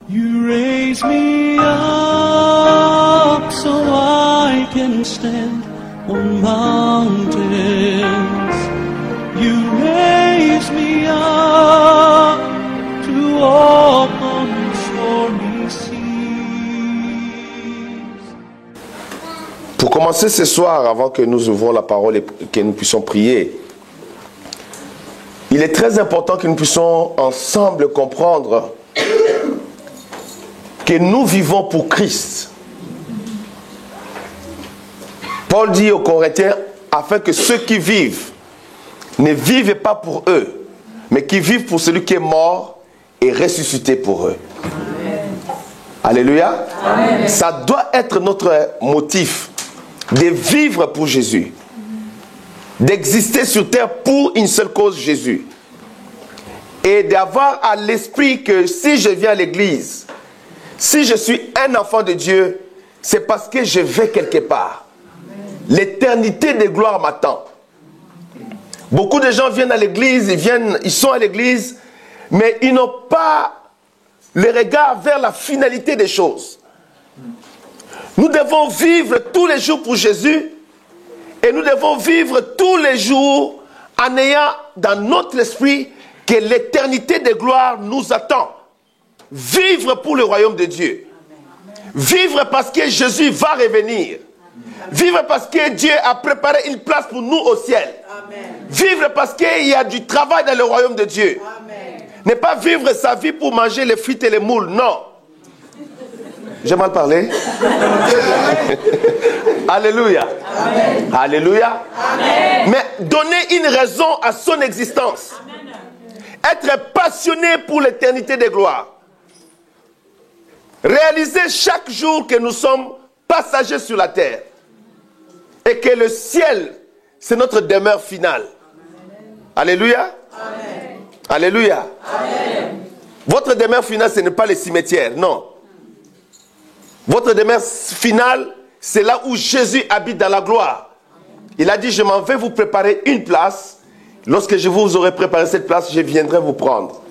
You raise me up so I can stand on mountains. You raise me up to walk on stormy seas. Pour commencer ce soir, avant que nous ouvrons la parole et que nous puissions prier, il est très important que nous puissions ensemble comprendre que nous vivons pour Christ. Paul dit aux Corinthiens, afin que ceux qui vivent ne vivent pas pour eux, mais qui vivent pour celui qui est mort et ressuscité pour eux. Amen. Alléluia. Amen. Ça doit être notre motif de vivre pour Jésus, d'exister sur terre pour une seule cause, Jésus, et d'avoir à l'esprit que si je viens à l'église, si je suis un enfant de Dieu, c'est parce que je vais quelque part. L'éternité de gloire m'attend. Beaucoup de gens viennent à l'église, ils sont à l'église, mais ils n'ont pas le regard vers la finalité des choses. Nous devons vivre tous les jours pour Jésus, et nous devons vivre tous les jours en ayant dans notre esprit que l'éternité de gloire nous attend. Vivre pour le royaume de Dieu. Vivre parce que Jésus va revenir. Vivre parce que Dieu a préparé une place pour nous au ciel. Vivre parce qu'il y a du travail dans le royaume de Dieu. Ne pas vivre sa vie pour manger les frites et les moules, non. J'ai mal parlé. Alléluia. Amen. Alléluia. Amen. Mais donner une raison à son existence. Amen. Être passionné pour l'éternité de gloire. Réaliser chaque jour que nous sommes passagers sur la terre. Et que le ciel, c'est notre demeure finale. Amen. Alléluia. Amen. Alléluia. Amen. Votre demeure finale, ce n'est pas le cimetière, non. Votre demeure finale, c'est là où Jésus habite dans la gloire. Il a dit, je m'en vais vous préparer une place. Lorsque je vous aurai préparé cette place, je viendrai vous prendre.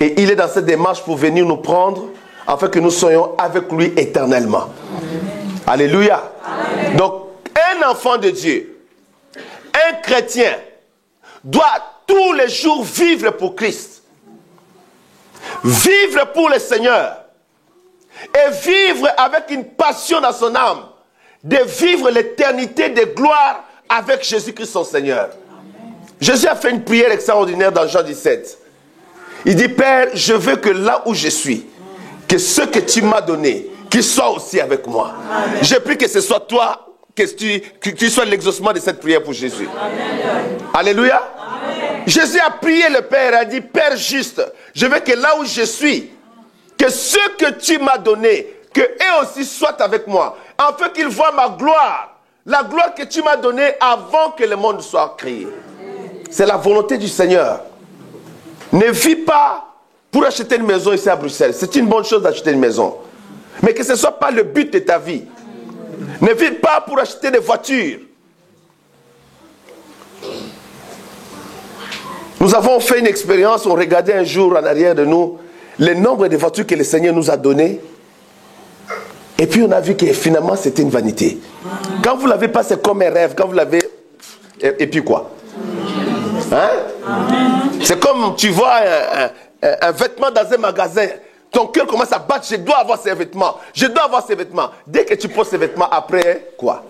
Et il est dans cette démarche pour venir nous prendre, afin que nous soyons avec lui éternellement. Alléluia. Amen. Donc, un enfant de Dieu, un chrétien, doit tous les jours vivre pour Christ. Vivre pour le Seigneur. Et vivre avec une passion dans son âme. De vivre l'éternité de gloire avec Jésus-Christ son Seigneur. Amen. Jésus a fait une prière extraordinaire dans Jean 17. Il dit, Père, je veux que là où je suis, que ce que tu m'as donné, qu'il soit aussi avec moi. Amen. Je prie que ce soit toi, que tu sois l'exaucement de cette prière pour Jésus. Amen. Alléluia. Amen. Jésus a prié le Père, a dit, Père juste, je veux que là où je suis, que ce que tu m'as donné, que eux aussi soient avec moi, afin qu'ils voient ma gloire, la gloire que tu m'as donnée avant que le monde soit créé. C'est la volonté du Seigneur. Ne vis pas pour acheter une maison ici à Bruxelles. C'est une bonne chose d'acheter une maison. Mais que ce ne soit pas le but de ta vie. Ne vis pas pour acheter des voitures. Nous avons fait une expérience, on regardait un jour en arrière de nous le nombre de voitures que le Seigneur nous a données. Et puis on a vu que finalement c'était une vanité. Quand vous l'avez pas, c'est comme un rêve. Quand vous l'avez, et puis quoi? Hein? C'est comme tu vois un vêtement dans un magasin. Ton cœur commence à battre. Je dois avoir ces vêtements. Je dois avoir ces vêtements. Dès que tu poses ces vêtements, après quoi?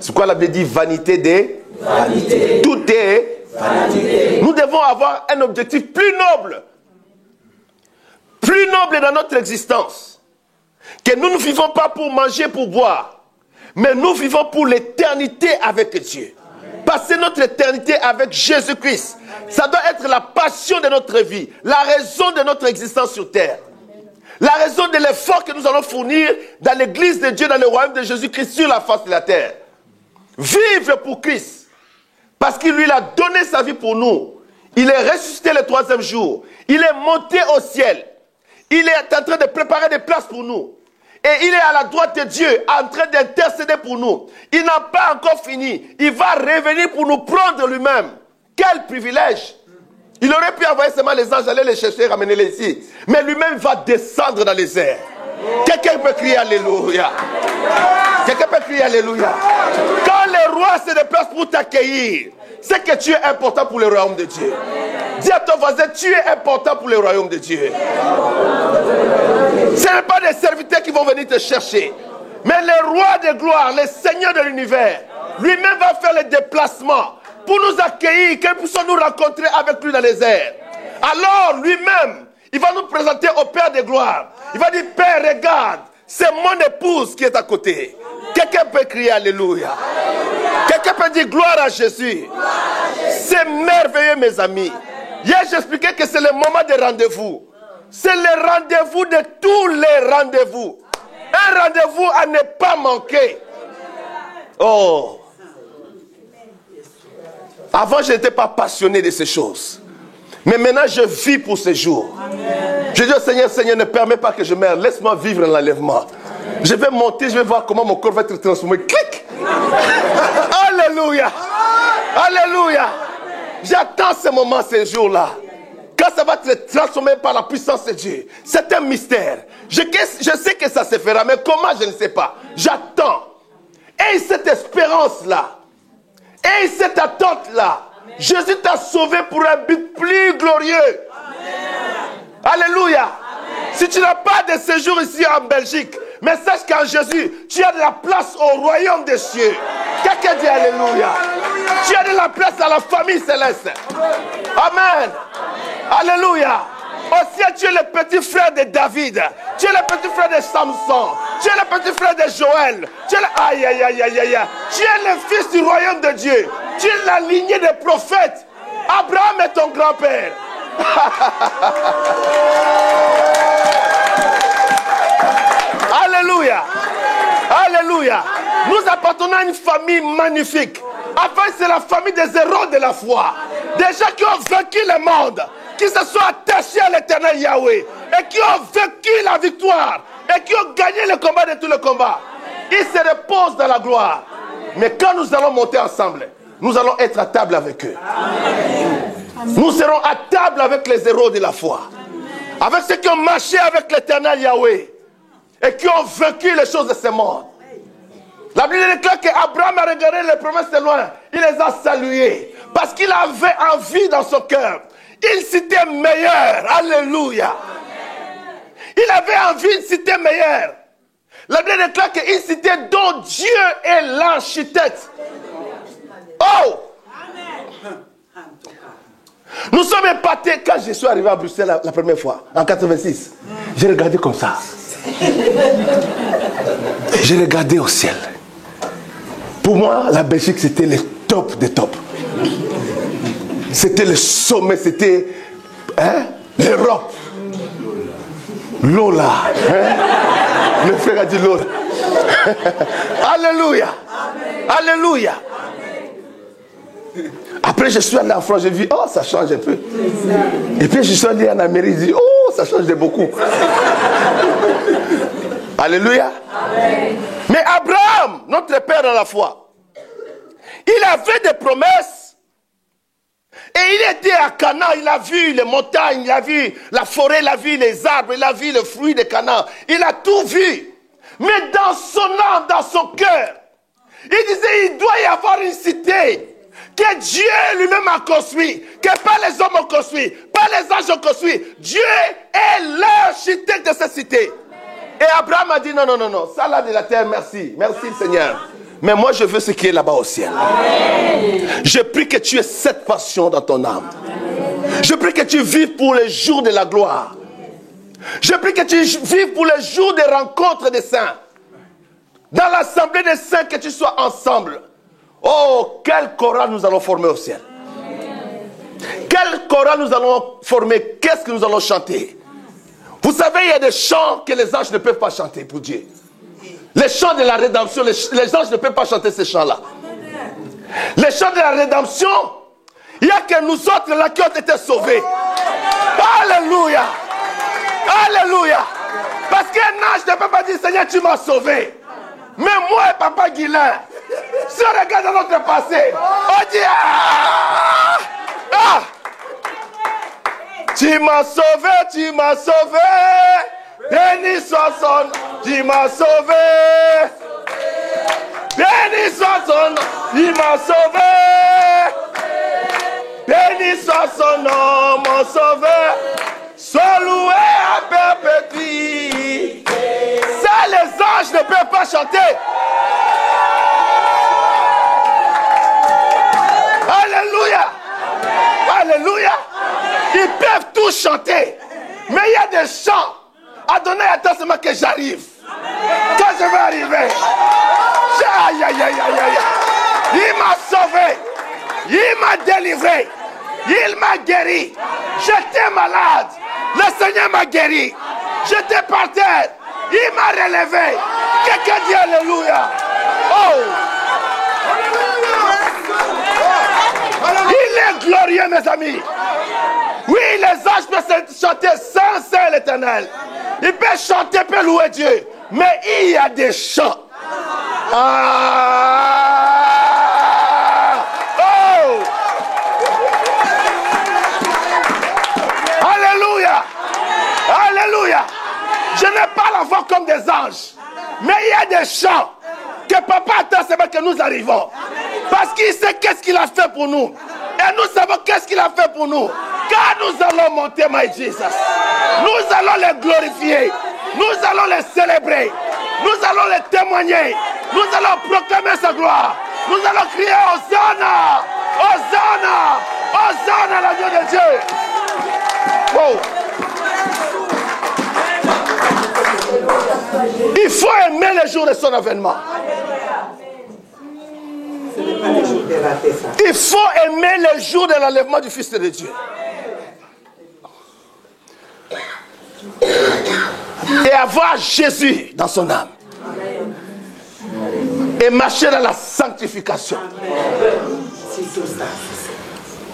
C'est quoi la Bible dit? Vanité des vanité. Tout est vanité. Nous devons avoir un objectif plus noble. Plus noble dans notre existence. Que nous ne vivons pas pour manger, pour boire. Mais nous vivons pour l'éternité avec Dieu. Amen. Passer notre éternité avec Jésus-Christ. Ça doit être la passion de notre vie. La raison de notre existence sur terre. Amen. La raison de l'effort que nous allons fournir dans l'église de Dieu, dans le royaume de Jésus-Christ sur la face de la terre. Vivre pour Christ. Parce qu'il lui a donné sa vie pour nous. Il est ressuscité le 3e jour. Il est monté au ciel. Il est en train de préparer des places pour nous. Et il est à la droite de Dieu, en train d'intercéder pour nous. Il n'a pas encore fini. Il va revenir pour nous prendre lui-même. Quel privilège! Il aurait pu envoyer seulement les anges, aller les chercher, ramener les ici. Mais lui-même va descendre dans les airs. Quelqu'un peut crier Alléluia. Quelqu'un peut crier Alléluia. Quand les rois se déplacent pour t'accueillir, c'est que tu es important pour le royaume de Dieu. Dis à ton voisin, tu es important pour le royaume de Dieu. Ce n'est pas des serviteurs qui vont venir te chercher, mais le roi de gloire, le Seigneur de l'univers, lui-même va faire le déplacement pour nous accueillir, que nous puissions nous rencontrer avec lui dans les airs. Alors lui-même, il va nous présenter au Père de gloire. Il va dire, Père, regarde, c'est mon épouse qui est à côté. Quelqu'un peut crier Alléluia. Quelqu'un peut dire gloire à Jésus. C'est merveilleux, mes amis. Hier, j'expliquais que c'est le moment des rendez-vous. C'est le rendez-vous de tous les rendez-vous. Un rendez-vous à ne pas manquer. Oh. Avant, je n'étais pas passionné de ces choses. Mais maintenant, je vis pour ces jours. Je dis au Seigneur, Seigneur, ne permets pas que je meure. Laisse-moi vivre l'enlèvement. Je vais monter, je vais voir comment mon corps va être transformé. Clic! Alléluia! Alléluia! J'attends ce moment, ces jours-là. Quand ça va être transformé par la puissance de Dieu. C'est un mystère. Je sais que ça se fera, mais comment, je ne sais pas. J'attends. Et cette espérance-là, et cette attente-là, Jésus t'a sauvé pour un but plus glorieux. Amen. Alléluia. Amen. Si tu n'as pas de séjour ici en Belgique, mais sache qu'en Jésus, tu as de la place au royaume des cieux. Quelqu'un dit Alléluia. Tu as de la place à la famille céleste. Amen. Alléluia. Au ciel, tu es le petit frère de David. Tu es le petit frère de Samson. Tu es le petit frère de Joël. Tu es le... Aïe, aïe, aïe, aïe, aïe. Tu es le fils du royaume de Dieu. Tu es la lignée des prophètes. Abraham est ton grand-père. Alléluia. Alléluia. Nous appartenons à une famille magnifique. Enfin, c'est la famille des héros de la foi. Des gens qui ont vaincu le monde, qui se sont attachés à l'éternel Yahweh et qui ont vaincu la victoire et qui ont gagné le combat de tous les combats. Ils se reposent dans la gloire. Mais quand nous allons monter ensemble, nous allons être à table avec eux. Nous serons à table avec les héros de la foi, avec ceux qui ont marché avec l'éternel Yahweh et qui ont vaincu les choses de ce monde. La Bible déclare qu'Abraham a regardé les promesses de loin. Il les a saluées parce qu'il avait envie dans son cœur. Il citait meilleur. Alléluia. Il avait envie de citer meilleur. La Bible déclare qu'il citait dont Dieu est l'architecte. Oh! Nous sommes épatés. Quand je suis arrivé à Bruxelles la première fois, en 86, j'ai regardé comme ça. J'ai regardé au ciel. Pour moi, la Belgique, c'était le top des tops. C'était le sommet, c'était l'Europe. L'eau là. Le frère a dit l'eau. Alléluia. Alléluia. Après, je suis allé en France, j'ai vu, oh, ça change un peu. Et puis, je suis allé en Amérique, j'ai dit, oh, ça change de beaucoup. Alléluia. Amen. Mais Abraham, notre père dans la foi, il avait des promesses. Et il était à Canaan, il a vu les montagnes, il a vu la forêt, il a vu les arbres, il a vu le fruit de Canaan. Il a tout vu. Mais dans son âme, dans son cœur, il disait, il doit y avoir une cité que Dieu lui-même a construit, que pas les hommes ont construit, pas les anges ont construit. Dieu est l'architecte de cette cité. Et Abraham a dit, non, non, non, non, ça là de la terre, merci, merci Seigneur. Mais moi je veux ce qui est là-bas au ciel. Amen. Je prie que tu aies cette passion dans ton âme. Amen. Je prie que tu vives pour les jours de la gloire. Je prie que tu vives pour les jours des rencontres des saints. Dans l'assemblée des saints, que tu sois ensemble. Oh, quel chorale nous allons former au ciel. Quel chorale nous allons former. Qu'est-ce que nous allons chanter? Vous savez, il y a des chants que les anges ne peuvent pas chanter pour Dieu. Les chants de la rédemption, les anges ne peuvent pas chanter ces chants-là. Les chants de la rédemption, il n'y a que nous autres là qui ont été sauvés. Alléluia. Alléluia. Parce qu'un ange ne peut pas dire, Seigneur, tu m'as sauvé. Mais moi et Papa Guilain, si on regarde dans notre passé, on dit, ah, ah, Tu m'as sauvé, tu m'as sauvé. Béni soit son nom, tu m'as sauvé. Béni soit son nom, il m'a sauvé. Béni soit son nom, mon sauveur. Sois loué à perpétuité. Ça, les anges ne peuvent pas chanter. Alléluia. Alléluia. Ils peuvent tous chanter. Mais il y a des chants à donner attention que j'arrive. Quand je vais arriver. Aïe, aïe, aïe, aïe, aïe. Il m'a sauvé. Il m'a délivré. Il m'a guéri. J'étais malade. Le Seigneur m'a guéri. J'étais par terre. Il m'a relevé. Quelqu'un dit Alléluia. Oh. Il est glorieux, mes amis. Oui, les anges peuvent chanter Saint, Saint l'Éternel. Ils peuvent chanter, peuvent louer Dieu. Mais il y a des chants. Ah. Oh. Alléluia. Alléluia. Je n'ai pas la voix comme des anges. Mais il y a des chants que papa attend seulement que nous arrivons. Parce qu'il sait qu'est-ce qu'il a fait pour nous. Et nous savons qu'est-ce qu'il a fait pour nous. Car nous allons monter, my Jesus. Nous allons les glorifier. Nous allons les célébrer. Nous allons les témoigner. Nous allons proclamer sa gloire. Nous allons crier Hosanna. Hosanna. Hosanna, l'agneau de Dieu. Oh. Il faut aimer les jours de son avènement. Il faut aimer les jours de l'enlèvement du Fils de Dieu. Et avoir Jésus dans son âme. Et marcher dans la sanctification.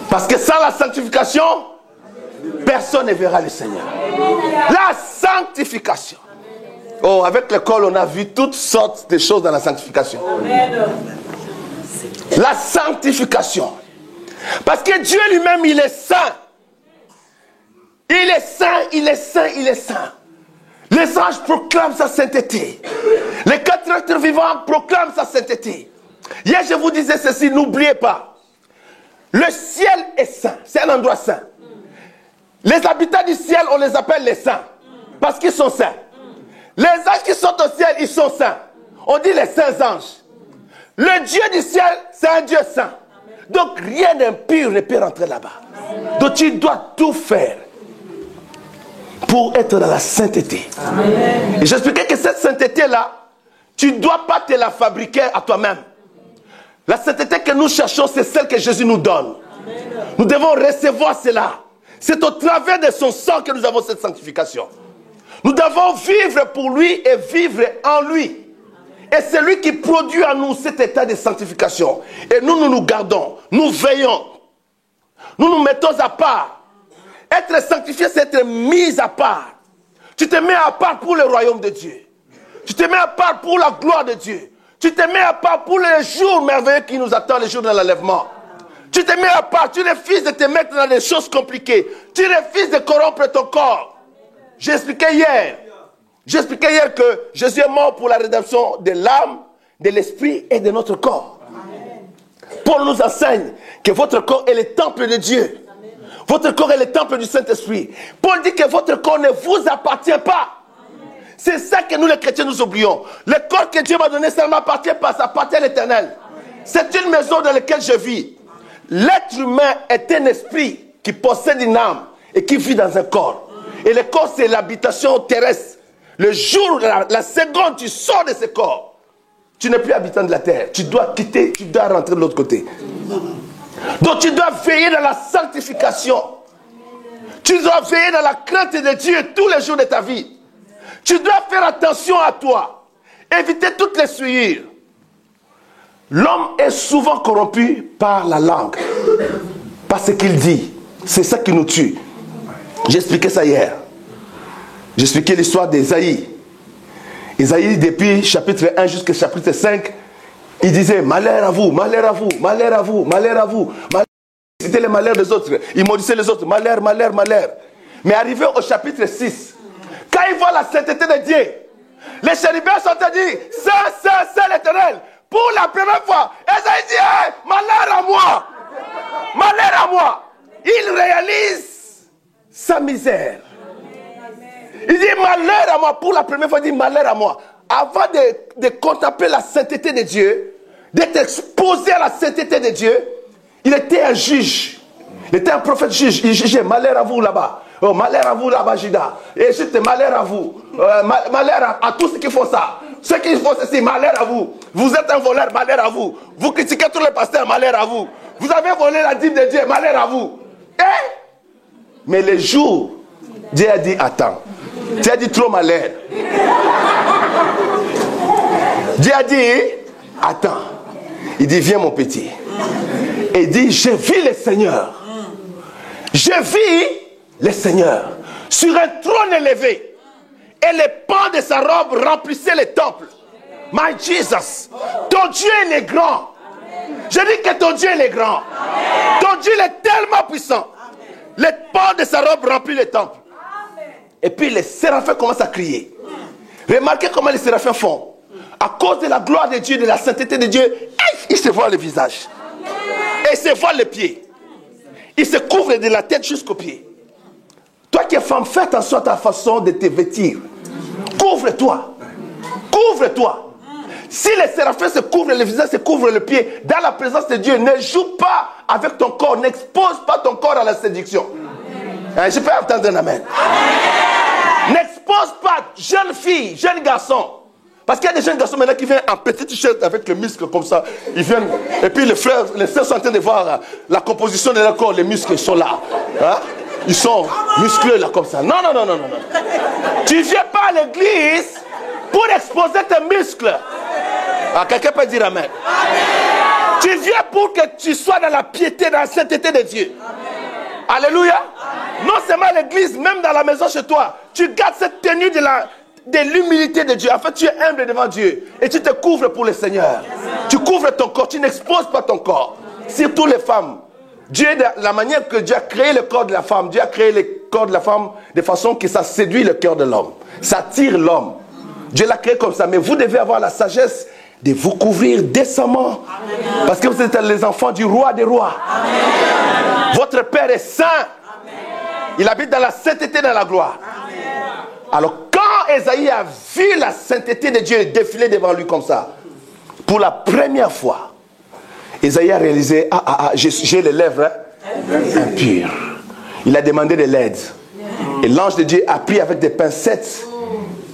Parce que sans la sanctification, personne ne verra le Seigneur. La sanctification. Oh, avec l'école, on a vu toutes sortes de choses dans la sanctification. La sanctification. Parce que Dieu lui-même, il est saint. Il est saint, il est saint, il est saint. Les anges proclament sa sainteté. Les 4 êtres vivants proclament sa sainteté. Hier, je vous disais ceci, n'oubliez pas. Le ciel est saint, c'est un endroit saint. Les habitants du ciel, on les appelle les saints. Parce qu'ils sont saints. Les anges qui sont au ciel, ils sont saints. On dit les saints anges. Le Dieu du ciel, c'est un Dieu saint. Donc rien d'impur ne peut rentrer là-bas. Donc tu dois tout faire pour être dans la sainteté. Amen. Et j'expliquais que cette sainteté-là, tu ne dois pas te la fabriquer à toi-même. La sainteté que nous cherchons, c'est celle que Jésus nous donne. Amen. Nous devons recevoir cela. C'est au travers de son sang que nous avons cette sanctification. Nous devons vivre pour lui et vivre en lui. Et c'est lui qui produit en nous cet état de sanctification. Et nous nous gardons, nous veillons, nous nous mettons à part. Être sanctifié, c'est être mis à part. Tu te mets à part pour le royaume de Dieu. Tu te mets à part pour la gloire de Dieu. Tu te mets à part pour les jours merveilleux qui nous attendent, les jours de l'enlèvement. Tu te mets à part, tu refuses de te mettre dans des choses compliquées. Tu refuses de corrompre ton corps. J'ai expliqué hier que Jésus est mort pour la rédemption de l'âme, de l'esprit et de notre corps. Amen. Paul nous enseigne que votre corps est le temple de Dieu. Amen. Votre corps est le temple du Saint-Esprit. Paul dit que votre corps ne vous appartient pas. Amen. C'est ça que nous les chrétiens nous oublions. Le corps que Dieu m'a donné, ça ne m'appartient pas, ça appartient à l'Éternel. C'est une maison dans laquelle je vis. L'être humain est un esprit qui possède une âme et qui vit dans un corps. Et le corps, c'est l'habitation terrestre. Le jour, la seconde, tu sors de ce corps, tu n'es plus habitant de la terre. Tu dois quitter, tu dois rentrer de l'autre côté. Donc tu dois veiller dans la sanctification. Tu dois veiller dans la crainte de Dieu tous les jours de ta vie. Tu dois faire attention à toi. Éviter toutes les souillures. L'homme est souvent corrompu par la langue. Par ce qu'il dit. C'est ça qui nous tue. J'ai expliqué ça hier. J'ai expliqué l'histoire d'Ésaïe. Ésaïe, depuis chapitre 1 jusqu'au chapitre 5, il disait malheur à vous, malheur à vous, malheur à vous, malheur à vous. C'était le malheur des autres. Il maudissait les autres. Malheur, malheur, malheur. Mais arrivé au chapitre 6, quand ils voient la sainteté de Dieu, les chérubins sont dit, c'est l'Éternel. Pour la première fois, Esaïe dit, hey, malheur à moi. Malheur à moi. Il réalise sa misère. Il dit malheur à moi. Pour la première fois, il dit malheur à moi. Avant de contempler la sainteté de Dieu, d'être exposé à la sainteté de Dieu, il était un juge. Il était un prophète juge. Il jugeait malheur à vous là-bas. Oh, malheur à vous là-bas, Judas. Et juste malheur à vous. Malheur à tous ceux qui font ça. Ceux qui font ceci, malheur à vous. Vous êtes un voleur, malheur à vous. Vous critiquez tous les pasteurs, malheur à vous. Vous avez volé la dîme de Dieu, malheur à vous. Mais le jour, Dieu a dit attends. Dieu a dit trop malheur. Dieu a dit attends. Il dit viens mon petit. Et il dit je vis le Seigneur. Je vis le Seigneur sur un trône élevé. Et les pans de sa robe remplissaient le temple. My Jesus, ton Dieu il est grand. Je dis que ton Dieu il est grand. Ton Dieu il est tellement puissant. Les pans de sa robe remplissent le temple. Et puis les séraphins commencent à crier. Remarquez comment les séraphins font. À cause de la gloire de Dieu, de la sainteté de Dieu, ils se voient le visage. Et ils se voient les pieds. Ils se couvrent de la tête jusqu'aux pieds. Toi qui es femme, fais attention à ta façon de te vêtir. Couvre-toi. Couvre-toi. Si les séraphins se couvrent le visage, se couvrent le pied, dans la présence de Dieu, ne joue pas avec ton corps. N'expose pas ton corps à la séduction. Je peux entendre un amen. N'expose pas, jeune fille, jeune garçon. Parce qu'il y a des jeunes garçons maintenant qui viennent en petite t-shirt avec le muscle comme ça. Ils viennent, et puis les frères sont en train de voir la composition de leur corps, les muscles sont là. Hein? Ils sont musclés là comme ça. Non. Tu ne viens pas à l'église pour exposer tes muscles. Ah, quelqu'un peut dire amen. Tu viens pour que tu sois dans la piété, dans la sainteté de Dieu. Alléluia. Non seulement à l'église, même dans la maison chez toi, tu gardes cette tenue de l'humilité de Dieu. En fait, tu es humble devant Dieu et tu te couvres pour le Seigneur. Tu couvres ton corps, tu n'exposes pas ton corps. Surtout les femmes. Dieu, la manière que Dieu a créé le corps de la femme, Dieu a créé le corps de la femme de façon que ça séduit le cœur de l'homme. Ça attire l'homme. Dieu l'a créé comme ça. Mais vous devez avoir la sagesse de vous couvrir décemment. Amen. Parce que vous êtes les enfants du roi des rois. Amen. Votre Père est saint. Amen. Il habite dans la sainteté, dans la gloire. Amen. Alors quand Esaïe a vu la sainteté de Dieu défiler devant lui comme ça, pour la première fois, Esaïe a réalisé, j'ai les lèvres impures. Il a demandé de l'aide. Et l'ange de Dieu a pris avec des pincettes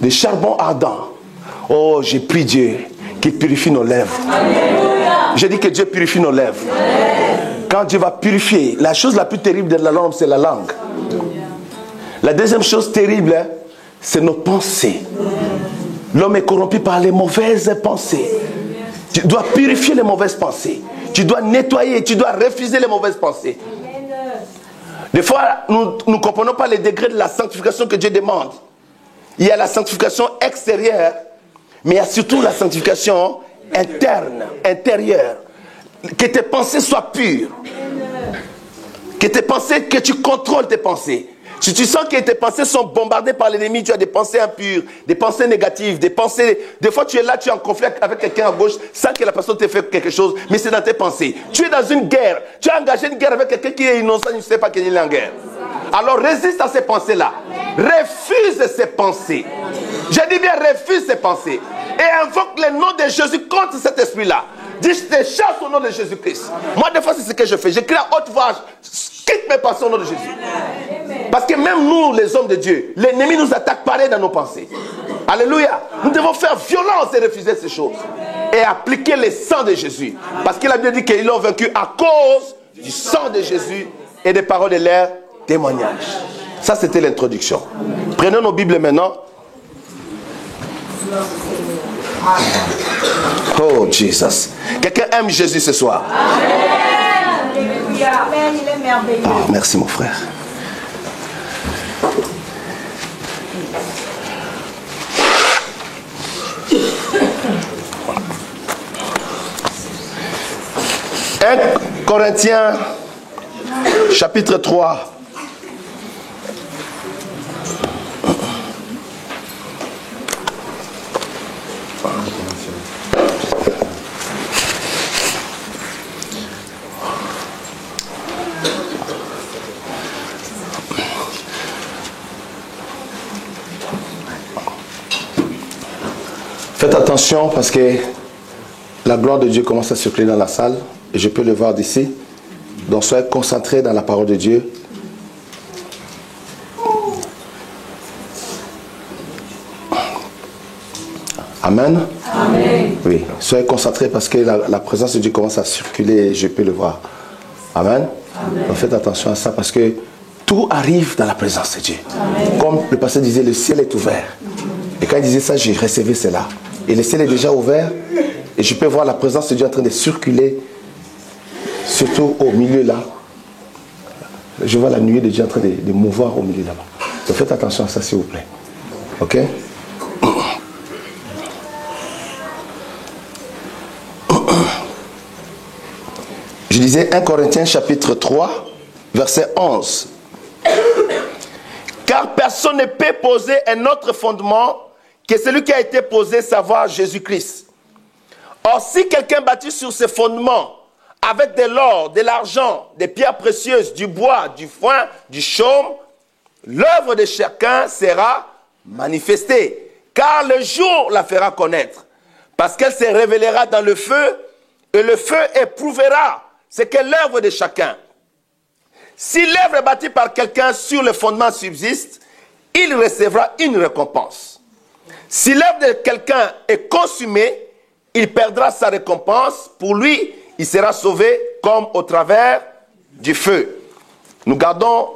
de charbon ardent. Oh, j'ai prié Dieu qu'il purifie nos lèvres. J'ai dit que Dieu purifie nos lèvres. Quand Dieu va purifier, la chose la plus terrible de l'homme, c'est la langue. La deuxième chose terrible, c'est nos pensées. L'homme est corrompu par les mauvaises pensées. Tu dois purifier les mauvaises pensées. Tu dois nettoyer, tu dois refuser les mauvaises pensées. Des fois, nous ne comprenons pas les degrés de la sanctification que Dieu demande. Il y a la sanctification extérieure, mais il y a surtout la sanctification interne, intérieure. Que tes pensées soient pures. Que tes pensées, que tu contrôles tes pensées. Si tu sens que tes pensées sont bombardées par l'ennemi, tu as des pensées impures, des pensées négatives, des pensées... Des fois, tu es là, tu es en conflit avec quelqu'un à gauche, sans que la personne t'ait fait quelque chose, mais c'est dans tes pensées. Tu es dans une guerre. Tu as engagé une guerre avec quelqu'un qui est innocent, il ne sait pas qu'il est en guerre. Alors, résiste à ces pensées-là. Refuse ces pensées. Je dis bien, refuse ces pensées. Et invoque le nom de Jésus contre cet esprit-là. Dis, je te chasse au nom de Jésus-Christ. Moi, des fois, c'est ce que je fais. Je crie à haute voix, quitte mes pensées au nom de Jésus. Parce que même nous, les hommes de Dieu, l'ennemi nous attaque pareil dans nos pensées. Alléluia. Nous devons faire violence et refuser ces choses. Et appliquer le sang de Jésus. Parce qu'il a bien dit qu'ils l'ont vaincu à cause du sang de Jésus et des paroles de leur témoignage. Ça, c'était l'introduction. Prenons nos Bibles maintenant. Oh, Jesus. Quelqu'un aime Jésus ce soir? Amen. Il est merveilleux. Oh, merci, mon frère. Corinthiens chapitre 3 Faites attention parce que la gloire de Dieu commence à circuler dans la salle et je peux le voir d'ici. Donc soyez concentrés dans la parole de Dieu. Amen. Amen. Oui, soyez concentrés parce que la présence de Dieu commence à circuler et je peux le voir. Amen. Amen. Donc faites attention à ça parce que tout arrive dans la présence de Dieu. Amen. Comme le pasteur disait, le ciel est ouvert. Et quand il disait ça, j'ai recevé cela. Et le ciel est déjà ouvert et je peux voir la présence de Dieu en train de circuler, surtout au milieu là. Je vois la nuée de Dieu en train de mouvoir au milieu là-bas. Donc faites attention à ça s'il vous plaît. Ok? Je disais 1 Corinthiens chapitre 3, verset 11. Car personne ne peut poser un autre fondement que celui qui a été posé, savoir Jésus-Christ. Or, si quelqu'un bâtit sur ce fondement avec de l'or, de l'argent, des pierres précieuses, du bois, du foin, du chaume, l'œuvre de chacun sera manifestée, car le jour la fera connaître, parce qu'elle se révélera dans le feu, et le feu éprouvera ce qu'est l'œuvre de chacun. Si l'œuvre est bâtie par quelqu'un sur le fondement subsiste, il recevra une récompense. Si l'œuvre de quelqu'un est consumée, il perdra sa récompense. Pour lui, il sera sauvé comme au travers du feu. Nous gardons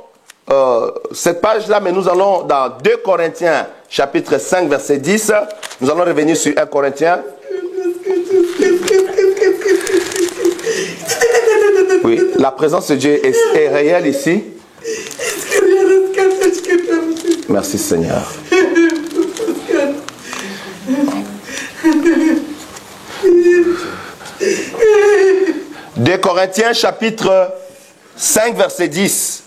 cette page-là, mais nous allons dans 2 Corinthiens, chapitre 5, verset 10. Nous allons revenir sur 1 Corinthiens. Oui, la présence de Dieu est réelle ici. Merci Seigneur. 2 Corinthiens chapitre 5 verset 10.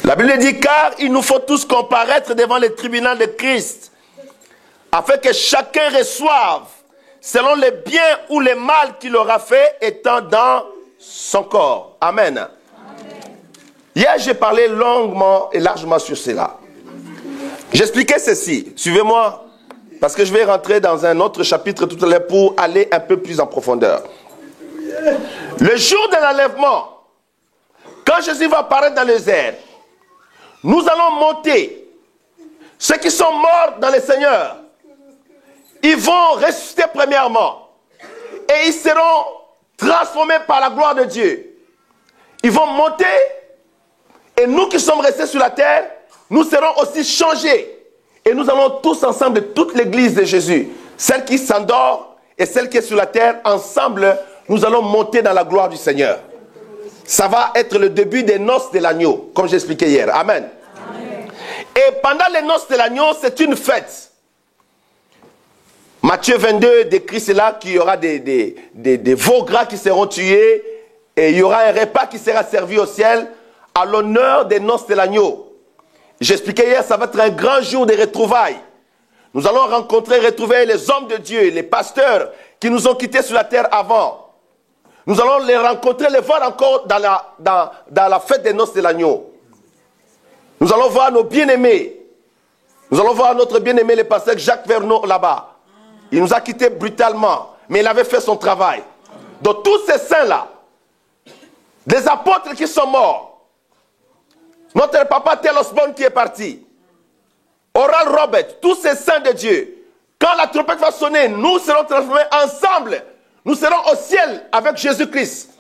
La Bible dit, car il nous faut tous comparaître devant le tribunal de Christ, afin que chacun reçoive selon le bien ou le mal qu'il aura fait étant dans son corps. Amen. Amen. Hier, j'ai parlé longuement et largement sur cela. J'expliquais ceci. Suivez-moi, parce que je vais rentrer dans un autre chapitre tout à l'heure pour aller un peu plus en profondeur. Le jour de l'enlèvement, quand Jésus va apparaître dans les airs, nous allons monter. Ceux qui sont morts dans le Seigneur, ils vont ressusciter premièrement. Et ils seront transformés par la gloire de Dieu. Ils vont monter. Et nous qui sommes restés sur la terre, nous serons aussi changés. Et nous allons tous ensemble, de toute l'église de Jésus, celle qui s'endort et celle qui est sur la terre, ensemble, nous allons monter dans la gloire du Seigneur. Ça va être le début des noces de l'agneau, comme j'expliquais hier. Amen. Amen. Et pendant les noces de l'agneau, c'est une fête. Matthieu 22 décrit cela, qu'il y aura des veaux gras qui seront tués, et il y aura un repas qui sera servi au ciel, à l'honneur des noces de l'agneau. J'expliquais hier, ça va être un grand jour de retrouvailles. Nous allons retrouver les hommes de Dieu, les pasteurs qui nous ont quittés sur la terre avant. Nous allons les rencontrer, les voir encore dans la fête des noces de l'agneau. Nous allons voir nos bien-aimés. Nous allons voir notre bien-aimé, le pasteur Jacques Vernon là-bas. Il nous a quittés brutalement, mais il avait fait son travail. Donc tous ces saints-là, des apôtres qui sont morts, notre papa Tel Osborne qui est parti, Oral Robert, tous ces saints de Dieu, quand la trompette va sonner, nous serons transformés ensemble. Nous serons au ciel avec Jésus-Christ.